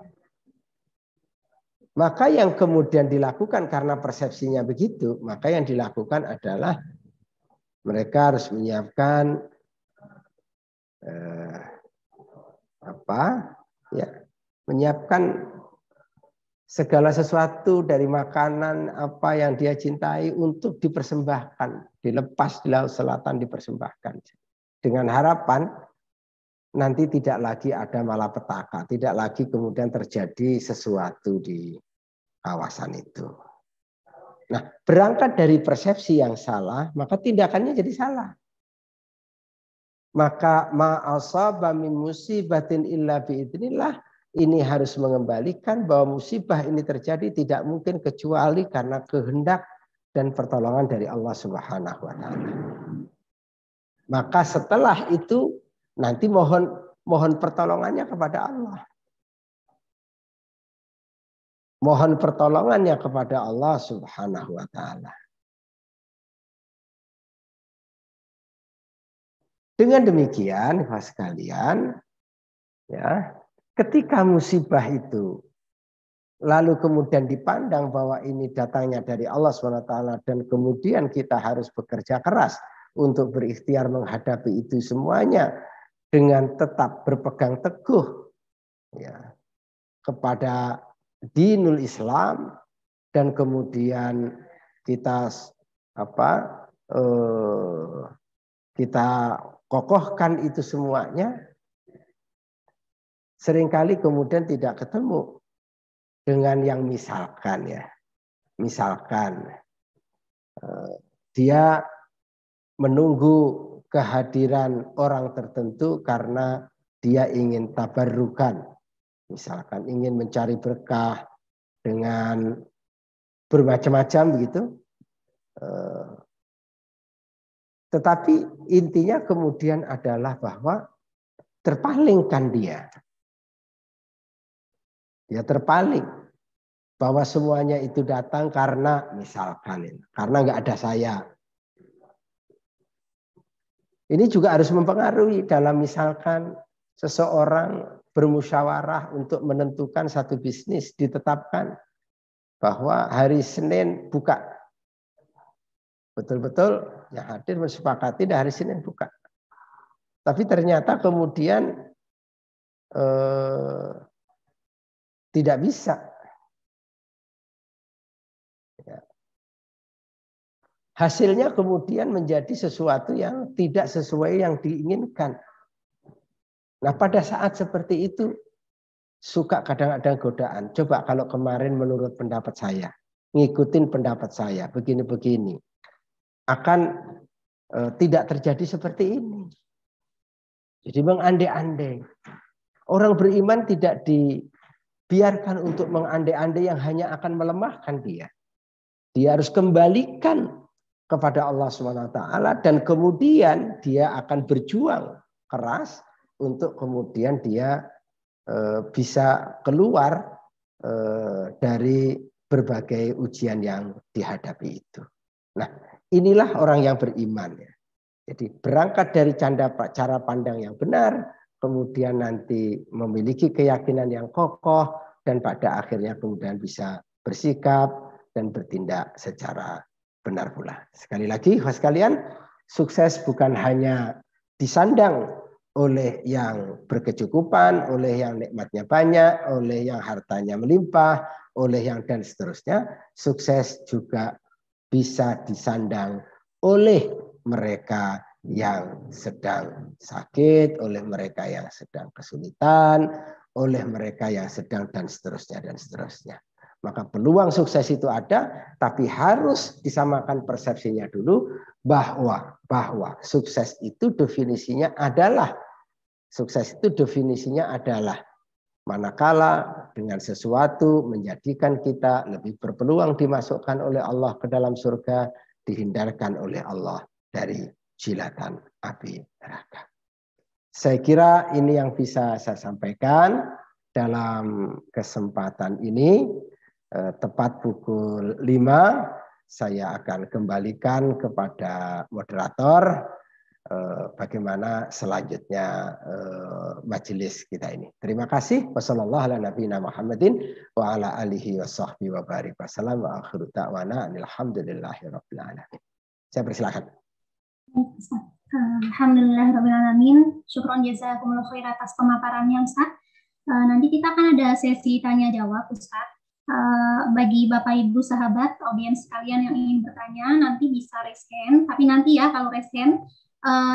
S2: Maka yang kemudian dilakukan karena persepsinya begitu, maka yang dilakukan adalah mereka harus menyiapkan menyiapkan segala sesuatu dari makanan apa yang dia cintai untuk dipersembahkan, dilepas di Laut Selatan, dipersembahkan dengan harapan nanti tidak lagi ada malapetaka, tidak lagi kemudian terjadi sesuatu di kawasan itu. Nah, berangkat dari persepsi yang salah, maka tindakannya jadi salah. Maka ma'asaba min musibatin illa biidznillah, ini harus mengembalikan bahwa musibah ini terjadi tidak mungkin kecuali karena kehendak dan pertolongan dari Allah Subhanahu wa taala. Maka setelah itu nanti mohon pertolongannya kepada Allah. Mohon pertolongannya kepada Allah Subhanahu wa taala. Dengan demikian, Bapak sekalian, ya, ketika musibah itu lalu kemudian dipandang bahwa ini datangnya dari Allah SWT dan kemudian kita harus bekerja keras untuk berikhtiar menghadapi itu semuanya dengan tetap berpegang teguh ya, kepada dinul Islam dan kemudian kita kita kokohkan itu semuanya, seringkali kemudian tidak ketemu dengan yang misalkan ya. Misalkan dia menunggu kehadiran orang tertentu karena dia ingin tabarrukan. Misalkan ingin mencari berkah dengan bermacam-macam begitu. Tetapi intinya kemudian adalah bahwa terpalingkan dia. Dia terpaling bahwa semuanya itu datang karena misalkan karena nggak ada saya. Ini juga harus mempengaruhi dalam misalkan seseorang bermusyawarah untuk menentukan satu bisnis, ditetapkan bahwa hari Senin buka. Betul-betul yang hadir mensepakati hari Senin buka. Tapi ternyata kemudian tidak bisa. Ya. Hasilnya kemudian menjadi sesuatu yang tidak sesuai yang diinginkan. Nah pada saat seperti itu suka kadang-kadang godaan. Coba kalau kemarin menurut pendapat saya, ngikutin pendapat saya, begini-begini. Akan tidak terjadi seperti ini. Jadi mengandai-andai. Orang beriman tidak dibiarkan untuk mengandai-andai yang hanya akan melemahkan dia. Dia harus kembalikan kepada Allah SWT dan kemudian dia akan berjuang keras untuk kemudian dia bisa keluar dari berbagai ujian yang dihadapi itu. Nah, inilah orang yang beriman ya. Jadi berangkat dari cara pandang yang benar, kemudian nanti memiliki keyakinan yang kokoh dan pada akhirnya kemudian bisa bersikap dan bertindak secara benar pula. Sekali lagi, sekalian, sukses bukan hanya disandang oleh yang berkecukupan, oleh yang nikmatnya banyak, oleh yang hartanya melimpah, oleh yang dan seterusnya. Sukses juga bisa disandang oleh mereka yang sedang sakit, oleh mereka yang sedang kesulitan, oleh mereka yang sedang dan seterusnya dan seterusnya. Maka peluang sukses itu ada, tapi harus disamakan persepsinya dulu bahwa sukses itu definisinya adalah manakala dengan sesuatu menjadikan kita lebih berpeluang dimasukkan oleh Allah ke dalam surga, dihindarkan oleh Allah dari jilatan api neraka. Saya kira ini yang bisa saya sampaikan dalam kesempatan ini. Tepat pukul 5 saya akan kembalikan kepada moderator bagaimana selanjutnya majelis kita ini. Terima kasih. Wassalamualaikum warahmatullahi wabarakatuh. Saya persilakan.
S1: Alhamdulillahirrahmanirrahim. Syukron jazakumullah khair atas pemaparannya Ustaz. Nanti kita akan ada sesi tanya jawab Ustaz. Bagi Bapak Ibu sahabat audiens sekalian yang ingin bertanya nanti bisa raise hand, tapi nanti ya kalau raise hand.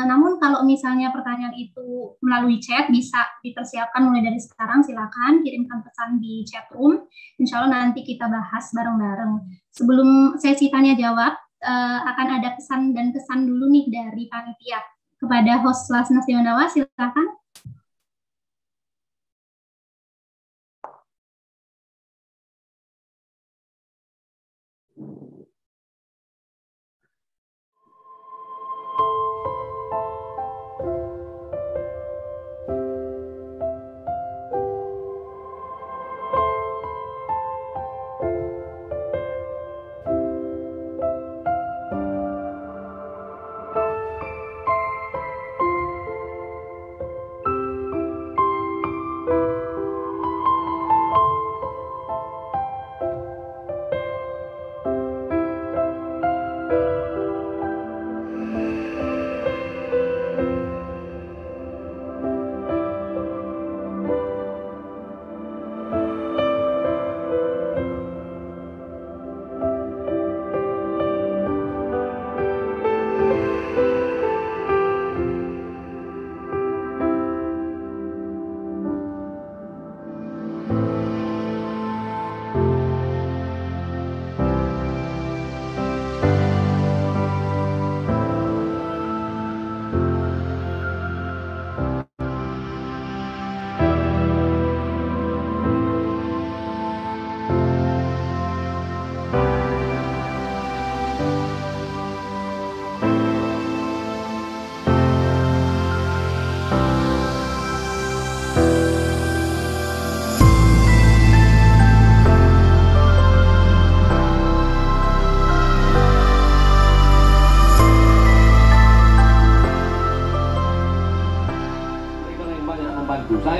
S1: Namun kalau misalnya pertanyaan itu melalui chat bisa dipersiapkan mulai dari sekarang, silakan kirimkan pesan di chat room. Insya Allah nanti kita bahas bareng-bareng. Sebelum sesi tanya jawab akan ada pesan dan kesan dulu nih dari panitia kepada host Lasnas Dewandawa, silakan.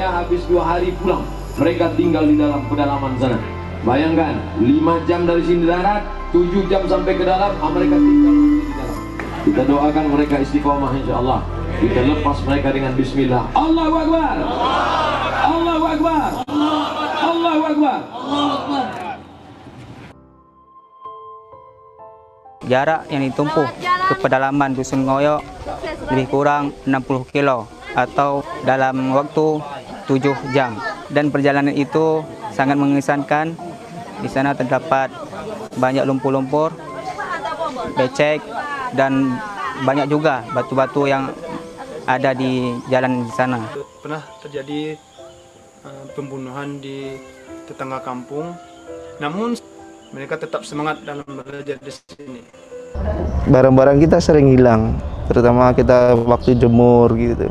S3: Saya habis 2 hari pulang. Mereka tinggal di dalam pedalaman sana. Bayangkan, 5 jam dari sini darat, 7 jam sampai ke dalam, mereka tinggal di dalam. Kita doakan mereka istiqomah insya Allah. Kita lepas mereka dengan bismillah. Allahu Akbar. Allahu Akbar. Allahu Akbar.
S4: Jarak yang ditempuh ke pedalaman Dusun Ngoyo lebih kurang 60 kilo atau dalam waktu 7 jam. Dan perjalanan itu sangat mengesankan. Di sana terdapat banyak lumpur-lumpur, becek, dan banyak juga batu-batu yang ada di jalan di sana.
S5: Pernah terjadi pembunuhan di tetangga kampung, namun mereka tetap semangat dalam belajar di sini.
S6: Barang-barang kita sering hilang, terutama kita waktu jemur gitu.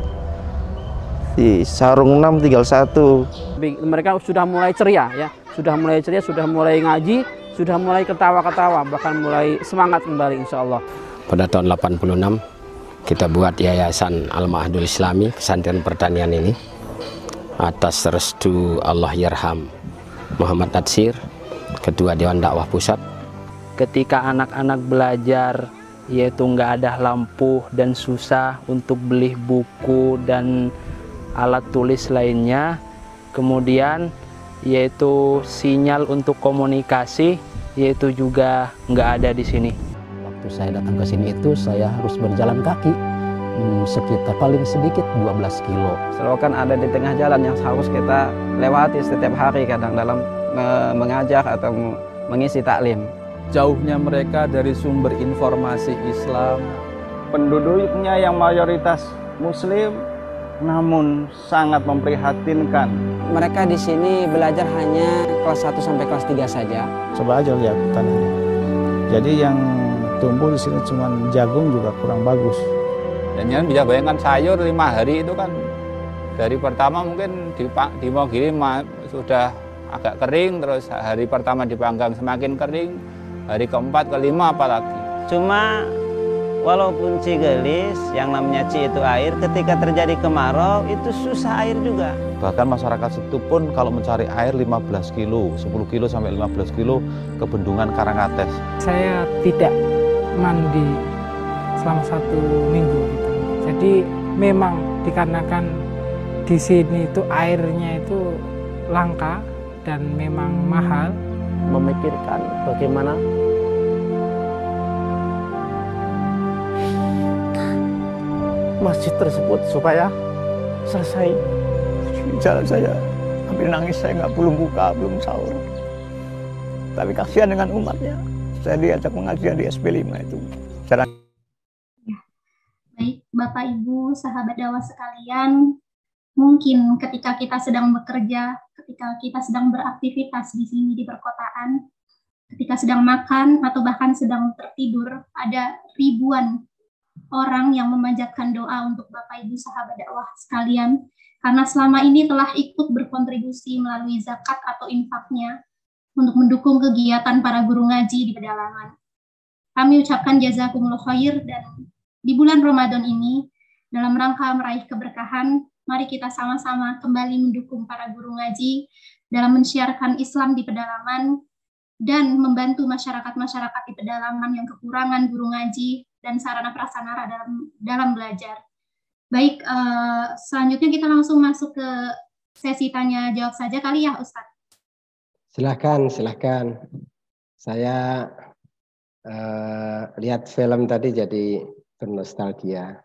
S6: Di sarung 6 tinggal 1.
S7: Mereka sudah mulai ceria ya, sudah mulai ngaji, sudah mulai ketawa-ketawa, bahkan mulai semangat kembali insya Allah.
S8: Pada tahun 86 kita buat Yayasan Al-Ma'hadul Islami, pesantren pertanian ini, atas restu Allah Yarham Muhammad Natsir, Ketua Dewan Dakwah Pusat.
S4: Ketika anak-anak belajar, yaitu nggak ada lampu dan susah untuk beli buku dan alat tulis lainnya, kemudian yaitu sinyal untuk komunikasi yaitu juga nggak ada di sini.
S9: Waktu saya datang ke sini itu saya harus berjalan kaki sekitar paling sedikit 12 kilo.
S7: Selokan ada di tengah jalan yang harus kita lewati setiap hari kadang dalam mengajar atau mengisi taklim.
S10: Jauhnya mereka dari sumber informasi Islam.
S11: Penduduknya yang mayoritas Muslim, namun sangat memprihatinkan.
S12: Mereka di sini belajar hanya kelas 1 sampai kelas 3 saja.
S13: Coba aja lihat tanahnya. Jadi yang tumbuh di sini cuma jagung juga kurang bagus.
S14: Dan yang bisa bayangkan sayur 5 hari itu kan dari pertama mungkin di Mogiri sudah agak kering, terus hari pertama dipanggang semakin kering, hari keempat, kelima apalagi.
S15: Cuma walaupun Cigelis yang namanya Ci itu air, ketika terjadi kemarau itu susah air juga.
S16: Bahkan masyarakat situ pun kalau mencari air 15 kilo, 10 kilo sampai 15 kilo ke bendungan Karangates.
S17: Saya tidak mandi selama 1 minggu gitu. Jadi memang dikarenakan di sini itu airnya itu langka dan memang mahal.
S18: Memikirkan bagaimana masjid tersebut supaya selesai.
S19: Jalan saya hampir nangis, saya belum buka, belum sahur. Tapi kasihan dengan umatnya. Saya diajak pengajian di SP5 itu.
S1: Ya. Baik, Bapak Ibu, sahabat dakwah sekalian, mungkin ketika kita sedang bekerja, ketika kita sedang beraktivitas di sini di perkotaan, ketika sedang makan atau bahkan sedang tertidur, ada ribuan orang yang memanjatkan doa untuk Bapak Ibu sahabat dakwah sekalian, karena selama ini telah ikut berkontribusi melalui zakat atau infaknya untuk mendukung kegiatan para guru ngaji di pedalaman. Kami ucapkan jazakumullah khair, dan di bulan Ramadan ini, dalam rangka meraih keberkahan, mari kita sama-sama kembali mendukung para guru ngaji dalam mensiarkan Islam di pedalaman dan membantu masyarakat-masyarakat di pedalaman yang kekurangan guru ngaji dan sarana prasarana dalam belajar. Baik, selanjutnya kita langsung masuk ke sesi tanya jawab saja kali ya, Ustadz.
S2: Silahkan. Saya lihat film tadi jadi bernostalgia.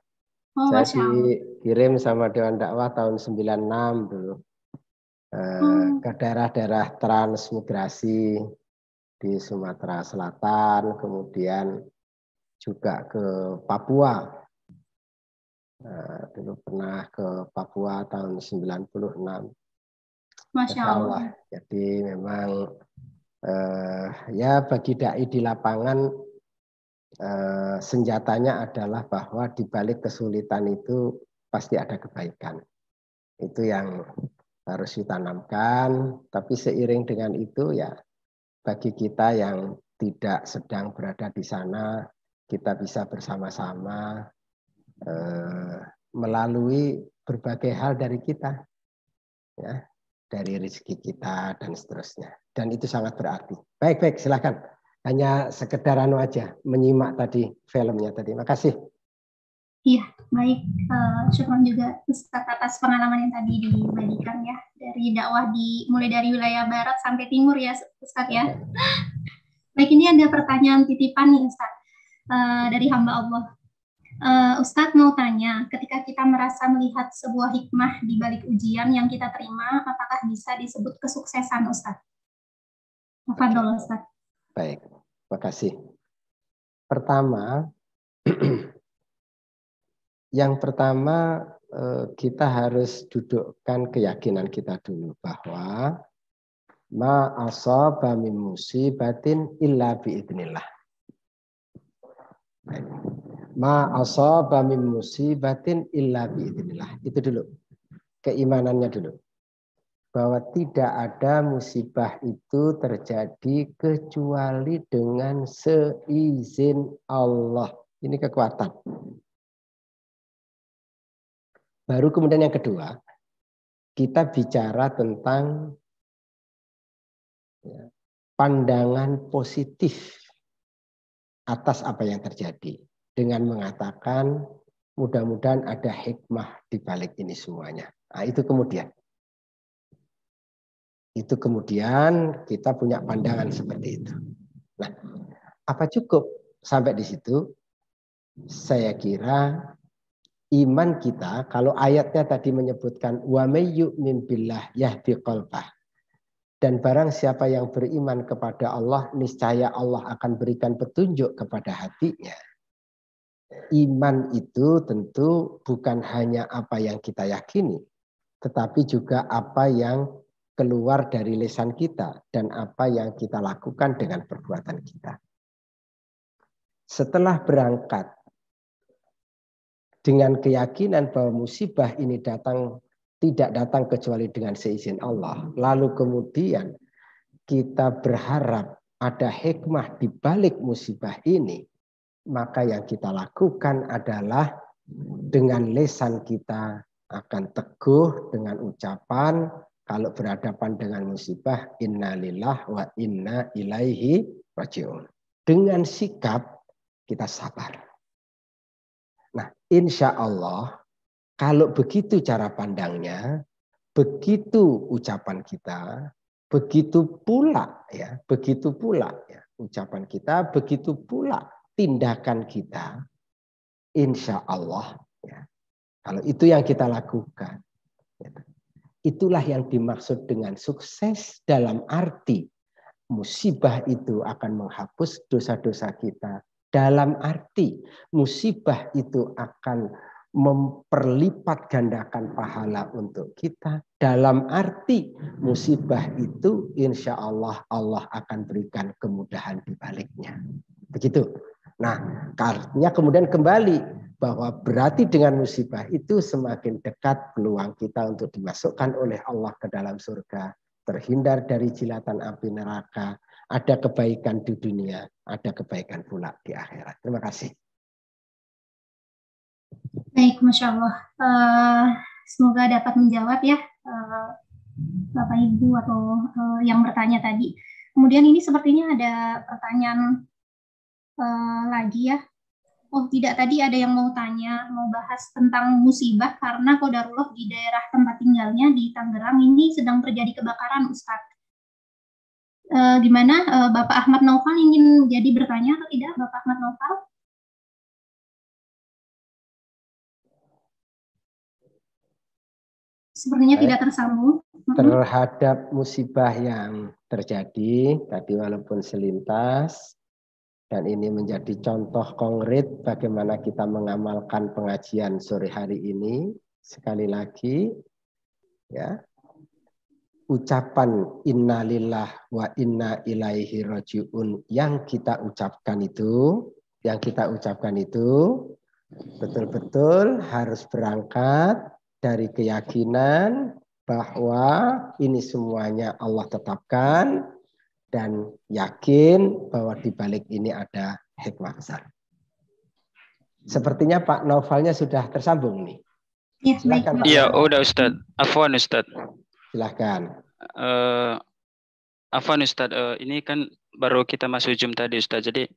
S2: Saya dikirim sama Dewan Dakwah tahun 96 dulu ke daerah-daerah transmigrasi di Sumatera Selatan, kemudian juga ke Papua. Dulu pernah ke Papua tahun 96.
S1: Masya Allah.
S2: Jadi memang ya bagi dai di lapangan senjatanya adalah bahwa di balik kesulitan itu pasti ada kebaikan. Itu yang harus ditanamkan, tapi seiring dengan itu ya bagi kita yang tidak sedang berada di sana, kita bisa bersama-sama melalui berbagai hal dari kita. ya, dari rezeki kita dan seterusnya. Dan itu sangat berarti. Baik, silakan. Hanya sekedar aja menyimak tadi filmnya tadi. Makasih.
S1: Iya, baik. Syukron juga Ustaz atas pengalaman yang tadi dibagikan ya, dari dakwah mulai dari wilayah barat sampai timur ya Ustaz ya. Baik, ini ada pertanyaan titipan nih Ustaz, dari hamba Allah. Ustadz mau tanya, ketika kita merasa melihat sebuah hikmah di balik ujian yang kita terima, apakah bisa disebut kesuksesan Ustadz? Tafadhol Ustadz.
S2: Baik, makasih. Pertama, yang pertama kita harus dudukkan keyakinan kita dulu bahwa ma asaba min musibatin illa biidznillah. Ma asaba min musibatin illa biidznillah. Itu dulu. Keimanannya dulu. Bahwa tidak ada musibah itu terjadi kecuali dengan seizin Allah. Ini kekuatan. Baru kemudian yang kedua, kita bicara tentang pandangan positif atas apa yang terjadi. Dengan mengatakan mudah-mudahan ada hikmah di balik ini semuanya. Nah, itu kemudian. Itu kemudian kita punya pandangan seperti itu. Nah, apa cukup sampai di situ? Saya kira iman kita, kalau ayatnya tadi menyebutkan wa may yu'min billah yahdi qalbah. Dan barang siapa yang beriman kepada Allah, niscaya Allah akan berikan petunjuk kepada hatinya. Iman itu tentu bukan hanya apa yang kita yakini, tetapi juga apa yang keluar dari lisan kita dan apa yang kita lakukan dengan perbuatan kita. Setelah berangkat dengan keyakinan bahwa musibah ini tidak datang kecuali dengan seizin Allah, lalu kemudian kita berharap ada hikmah di balik musibah ini, maka yang kita lakukan adalah dengan lisan kita akan teguh dengan ucapan, kalau berhadapan dengan musibah, innalillah wa inna ilaihi raji'un. Dengan sikap kita sabar. Nah, insya Allah, kalau begitu cara pandangnya, begitu ucapan kita, begitu pula ya, ucapan kita, begitu pula tindakan kita, insya Allah. Ya, kalau itu yang kita lakukan. Ya, itulah yang dimaksud dengan sukses dalam arti musibah itu akan menghapus dosa-dosa kita. Dalam arti musibah itu akan memperlipat gandakan pahala untuk kita. Dalam arti musibah itu insya Allah Allah akan berikan kemudahan di baliknya. Begitu. Nah, artinya kemudian kembali bahwa berarti dengan musibah itu semakin dekat peluang kita untuk dimasukkan oleh Allah ke dalam surga, terhindar dari jilatan api neraka, ada kebaikan di dunia, ada kebaikan pula di akhirat. Terima kasih.
S1: Baik, Masya Allah. Semoga dapat menjawab ya Bapak Ibu atau yang bertanya tadi. Kemudian ini sepertinya ada pertanyaan lagi ya. Oh tidak, tadi ada yang mau tanya, mau bahas tentang musibah karena qadarullah di daerah tempat tinggalnya di Tangerang ini sedang terjadi kebakaran, Ustadz. Gimana Bapak Ahmad Naufal ingin jadi bertanya atau tidak, Bapak Ahmad Naufal? Sepertinya tidak tersambung.
S2: Terhadap musibah yang terjadi, tadi walaupun selintas, dan ini menjadi contoh konkret bagaimana kita mengamalkan pengajian sore hari ini. Sekali lagi, ya, ucapan innalillah wa inna ilaihi raji'un yang kita ucapkan itu, betul-betul harus berangkat dari keyakinan bahwa ini semuanya Allah tetapkan, dan yakin bahwa di balik ini ada hikmah besar. Sepertinya Pak Naufalnya sudah tersambung nih.
S20: Iya, udah Ustadz. Afwan Ustadz.
S2: Silahkan.
S20: Afwan Ustadz, ini kan baru kita masuk Zoom tadi Ustadz. Jadi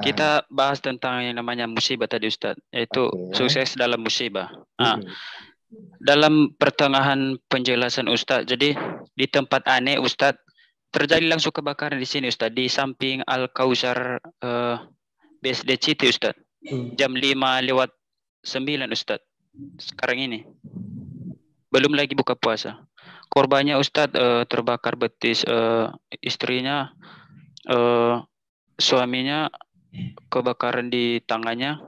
S20: kita bahas tentang yang namanya musibah tadi Ustadz, yaitu sukses dalam musibah. Dalam pertengahan penjelasan Ustadz, jadi di tempat aneh Ustadz terjadi langsung kebakaran di sini Ustadz, di samping Al-Kausar BSD Citi Ustadz. Jam 5:09 Ustadz. Sekarang ini. Belum lagi buka puasa. Korbannya Ustadz terbakar betis, istrinya, suaminya kebakaran di tangannya.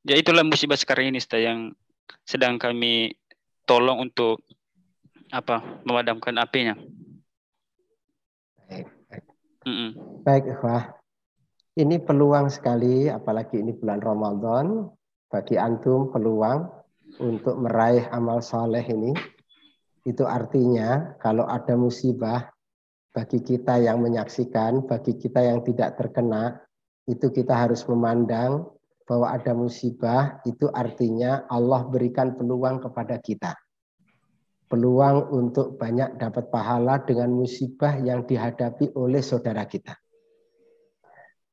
S20: Ya itulah musibah sekarang ini Ustaz yang sedang kami tolong untuk memadamkan apinya.
S2: Baik, Ikhwah. Ini peluang sekali, apalagi ini bulan Ramadan, bagi antum peluang untuk meraih amal soleh ini. Itu artinya kalau ada musibah, bagi kita yang menyaksikan, bagi kita yang tidak terkena, itu kita harus memandang bahwa ada musibah, itu artinya Allah berikan peluang kepada kita. Peluang untuk banyak dapat pahala dengan musibah yang dihadapi oleh saudara kita.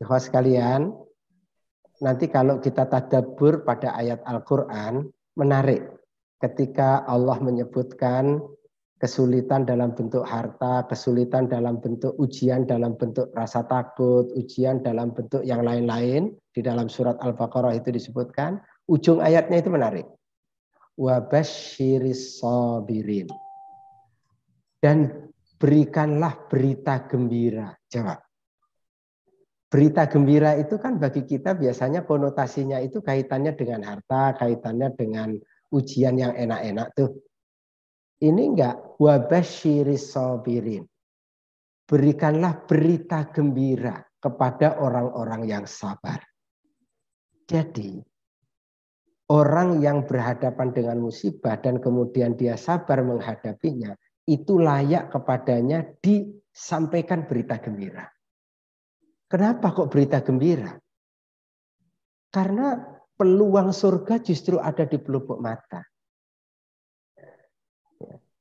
S2: Ikhwah sekalian, nanti kalau kita tadabbur pada ayat Al-Quran, menarik ketika Allah menyebutkan kesulitan dalam bentuk harta, kesulitan dalam bentuk ujian, dalam bentuk rasa takut, ujian dalam bentuk yang lain-lain. Di dalam surat Al-Baqarah itu disebutkan, ujung ayatnya itu menarik. Wabasyiris sabirin. Dan berikanlah berita gembira. Jawab. Berita gembira itu kan bagi kita biasanya konotasinya itu kaitannya dengan harta, kaitannya dengan ujian yang enak-enak tuh. Ini enggak, wabasyiris sabirin. Berikanlah berita gembira kepada orang-orang yang sabar. Jadi, orang yang berhadapan dengan musibah dan kemudian dia sabar menghadapinya, itu layak kepadanya disampaikan berita gembira. Kenapa kok berita gembira? Karena peluang surga justru ada di pelupuk mata.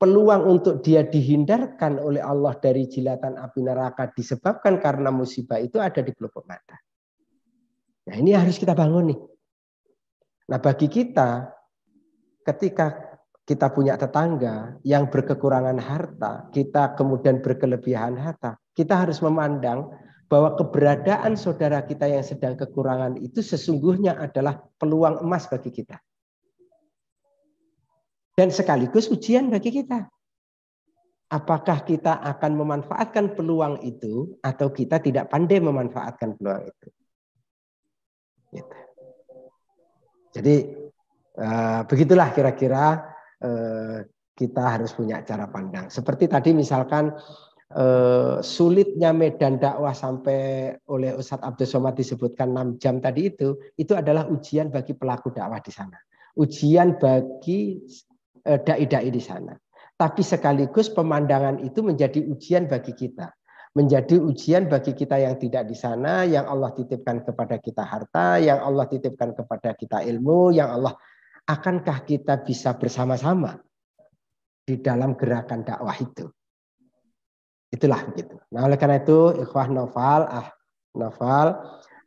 S2: Peluang untuk dia dihindarkan oleh Allah dari jilatan api neraka disebabkan karena musibah itu ada di pelupuk mata. Nah ini harus kita bangun nih. Nah bagi kita, ketika kita punya tetangga yang berkekurangan harta, kita kemudian berkelebihan harta, kita harus memandang bahwa keberadaan saudara kita yang sedang kekurangan itu sesungguhnya adalah peluang emas bagi kita. Dan sekaligus ujian bagi kita. Apakah kita akan memanfaatkan peluang itu atau kita tidak pandai memanfaatkan peluang itu. Gitu. Jadi begitulah kira-kira kita harus punya cara pandang. Seperti tadi misalkan sulitnya medan dakwah sampai oleh Ustadz Abdul Somad disebutkan 6 jam tadi itu adalah ujian bagi pelaku dakwah di sana. Ujian bagi dai-dai di sana. Tapi sekaligus pemandangan itu menjadi ujian bagi kita. Menjadi ujian bagi kita yang tidak di sana, yang Allah titipkan kepada kita harta, yang Allah titipkan kepada kita ilmu, yang Allah, akankah kita bisa bersama-sama di dalam gerakan dakwah itu? Itulah begitu. Nah oleh karena itu, ikhwah Noval,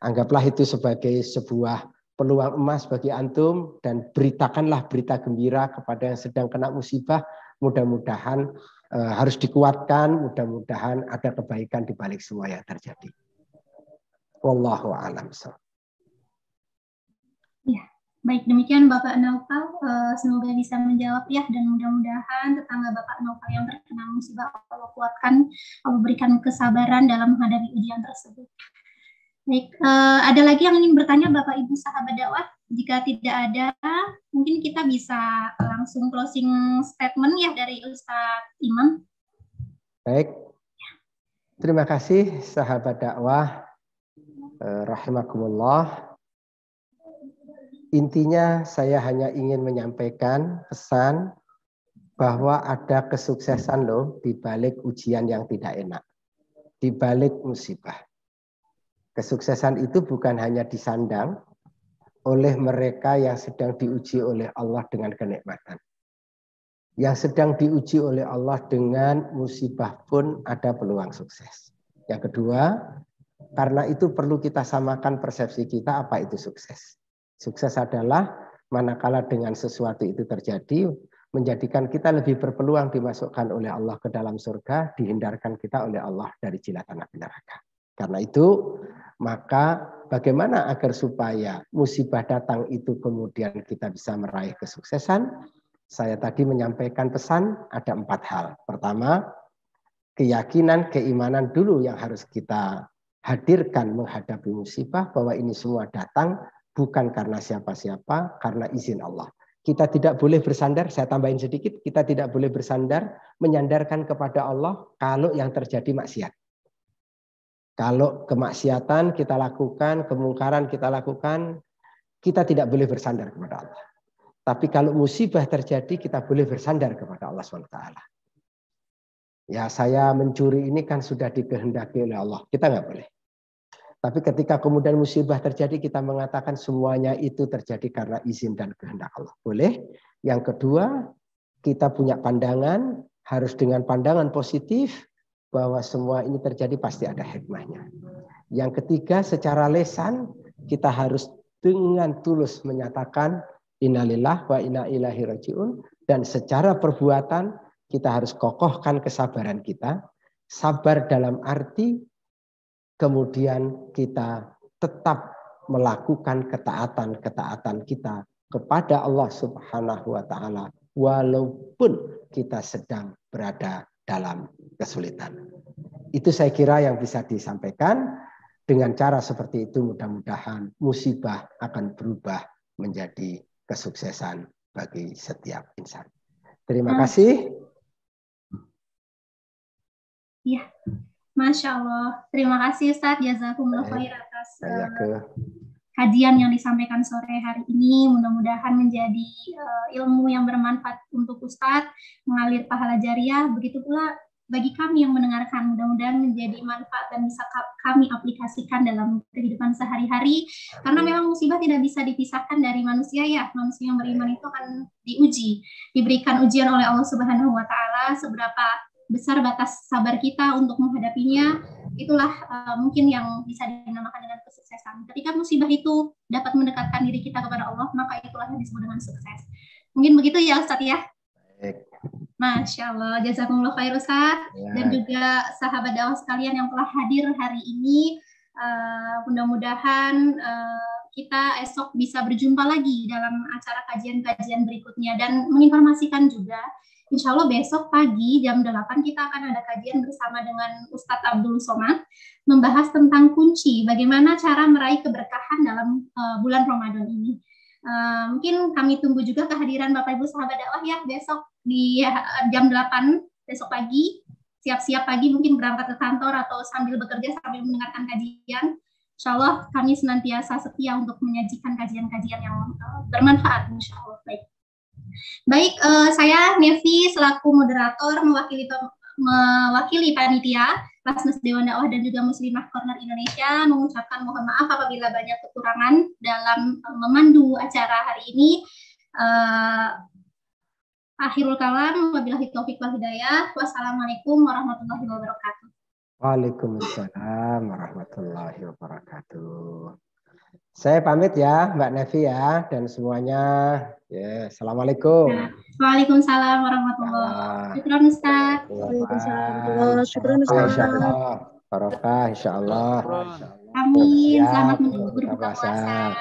S2: anggaplah itu sebagai sebuah peluang emas bagi antum dan beritakanlah berita gembira kepada yang sedang kena musibah. Mudah-mudahan harus dikuatkan, mudah-mudahan ada kebaikan di balik semua yang terjadi. Wallahu a'lam.
S1: Ya, baik demikian Bapak Naufal, semoga bisa menjawab ya, dan mudah-mudahan tetangga Bapak Naufal yang terkena musibah Allah kuatkan, Allah berikan kesabaran dalam menghadapi ujian tersebut. Baik, ada lagi yang ingin bertanya Bapak Ibu sahabat dakwah? Jika tidak ada, mungkin kita bisa langsung closing statement ya dari Ustadz Imam.
S2: Baik, terima kasih sahabat dakwah, rahimakumullah. Intinya saya hanya ingin menyampaikan pesan bahwa ada kesuksesan loh di balik ujian yang tidak enak, di balik musibah. Kesuksesan itu bukan hanya disandang oleh mereka yang sedang diuji oleh Allah dengan kenikmatan. Yang sedang diuji oleh Allah dengan musibah pun ada peluang sukses. Yang kedua, karena itu perlu kita samakan persepsi kita apa itu sukses. Sukses adalah manakala dengan sesuatu itu terjadi, menjadikan kita lebih berpeluang dimasukkan oleh Allah ke dalam surga, dihindarkan kita oleh Allah dari jilatan api neraka. Karena itu, maka bagaimana agar supaya musibah datang itu kemudian kita bisa meraih kesuksesan? Saya tadi menyampaikan pesan ada 4 hal. Pertama, keyakinan, keimanan dulu yang harus kita hadirkan menghadapi musibah, bahwa ini semua datang bukan karena siapa-siapa, karena izin Allah. Kita tidak boleh bersandar, saya tambahin sedikit, kita tidak boleh bersandar menyandarkan kepada Allah kalau yang terjadi maksiat. Kalau kemaksiatan kita lakukan, kemungkaran kita lakukan, kita tidak boleh bersandar kepada Allah. Tapi kalau musibah terjadi, kita boleh bersandar kepada Allah SWT. Ya, saya mencuri ini kan sudah dikehendaki oleh Allah. Kita nggak boleh. Tapi ketika kemudian musibah terjadi, kita mengatakan semuanya itu terjadi karena izin dan kehendak Allah. Boleh. Yang kedua, kita punya pandangan, harus dengan pandangan positif, bahwa semua ini terjadi pasti ada hikmahnya. Yang ketiga, secara lisan, kita harus dengan tulus menyatakan innalillah wa inna ilaihi rajiun, dan secara perbuatan kita harus kokohkan kesabaran kita. Sabar dalam arti kemudian kita tetap melakukan ketaatan kita kepada Allah Subhanahu wa taala walaupun kita sedang berada dalam kesulitan. Itu saya kira yang bisa disampaikan. Dengan cara seperti itu mudah-mudahan musibah akan berubah menjadi kesuksesan bagi setiap insan. Terima kasih.
S1: Ya, Masya Allah. Terima kasih Ustadz. Jazakumullah khair atas kajian yang disampaikan sore hari ini. Mudah-mudahan menjadi ilmu yang bermanfaat untuk Ustadz, mengalir pahala jariah. Begitu pula bagi kami yang mendengarkan, mudah-mudahan menjadi manfaat dan bisa kami aplikasikan dalam kehidupan sehari-hari. Karena memang musibah tidak bisa dipisahkan dari manusia ya. Manusia yang beriman itu akan diuji, diberikan ujian oleh Allah Subhanahu wa taala. Seberapa besar batas sabar kita untuk menghadapinya, itulah mungkin yang bisa dinamakan dengan kesuksesan. Ketika musibah itu dapat mendekatkan diri kita kepada Allah, maka itulah yang disebut dengan sukses. Mungkin begitu ya Ustadz ya. Masya Allah, jazakumullah khair Ustaz, dan juga sahabat dakwah sekalian yang telah hadir hari ini. Mudah-mudahan kita esok bisa berjumpa lagi dalam acara kajian-kajian berikutnya, dan menginformasikan juga, insya Allah besok pagi jam 8 kita akan ada kajian bersama dengan Ustadz Abdul Somad, membahas tentang kunci bagaimana cara meraih keberkahan dalam bulan Ramadan ini. Mungkin kami tunggu juga kehadiran Bapak Ibu sahabat dakwah ya besok di jam 8 besok pagi, siap-siap pagi mungkin berangkat ke kantor atau sambil bekerja sambil mendengarkan kajian. Insya Allah kami senantiasa setia untuk menyajikan kajian-kajian yang bermanfaat. Insya Allah. Baik, saya Nevi selaku moderator mewakili panitia Basnas Dewan Dakwah dan juga Muslimah Corner Indonesia mengucapkan mohon maaf apabila banyak kekurangan dalam memandu acara hari ini. Akhirul kalam, wabillahi taufiq wal hidayah. Wassalamualaikum warahmatullahi wabarakatuh.
S2: Waalaikumsalam warahmatullahi wabarakatuh. Saya pamit ya Mbak Nevi ya, dan semuanya. Ya, assalamualaikum.
S1: Waalaikumsalam warahmatullahi wabarakatuh. Syukran Ustaz.
S2: Waalaikumsalam. Syukran Ustaz. Insyaallah. Barokah insyaallah.
S1: Amin. Selamat menunggu berbuka puasa.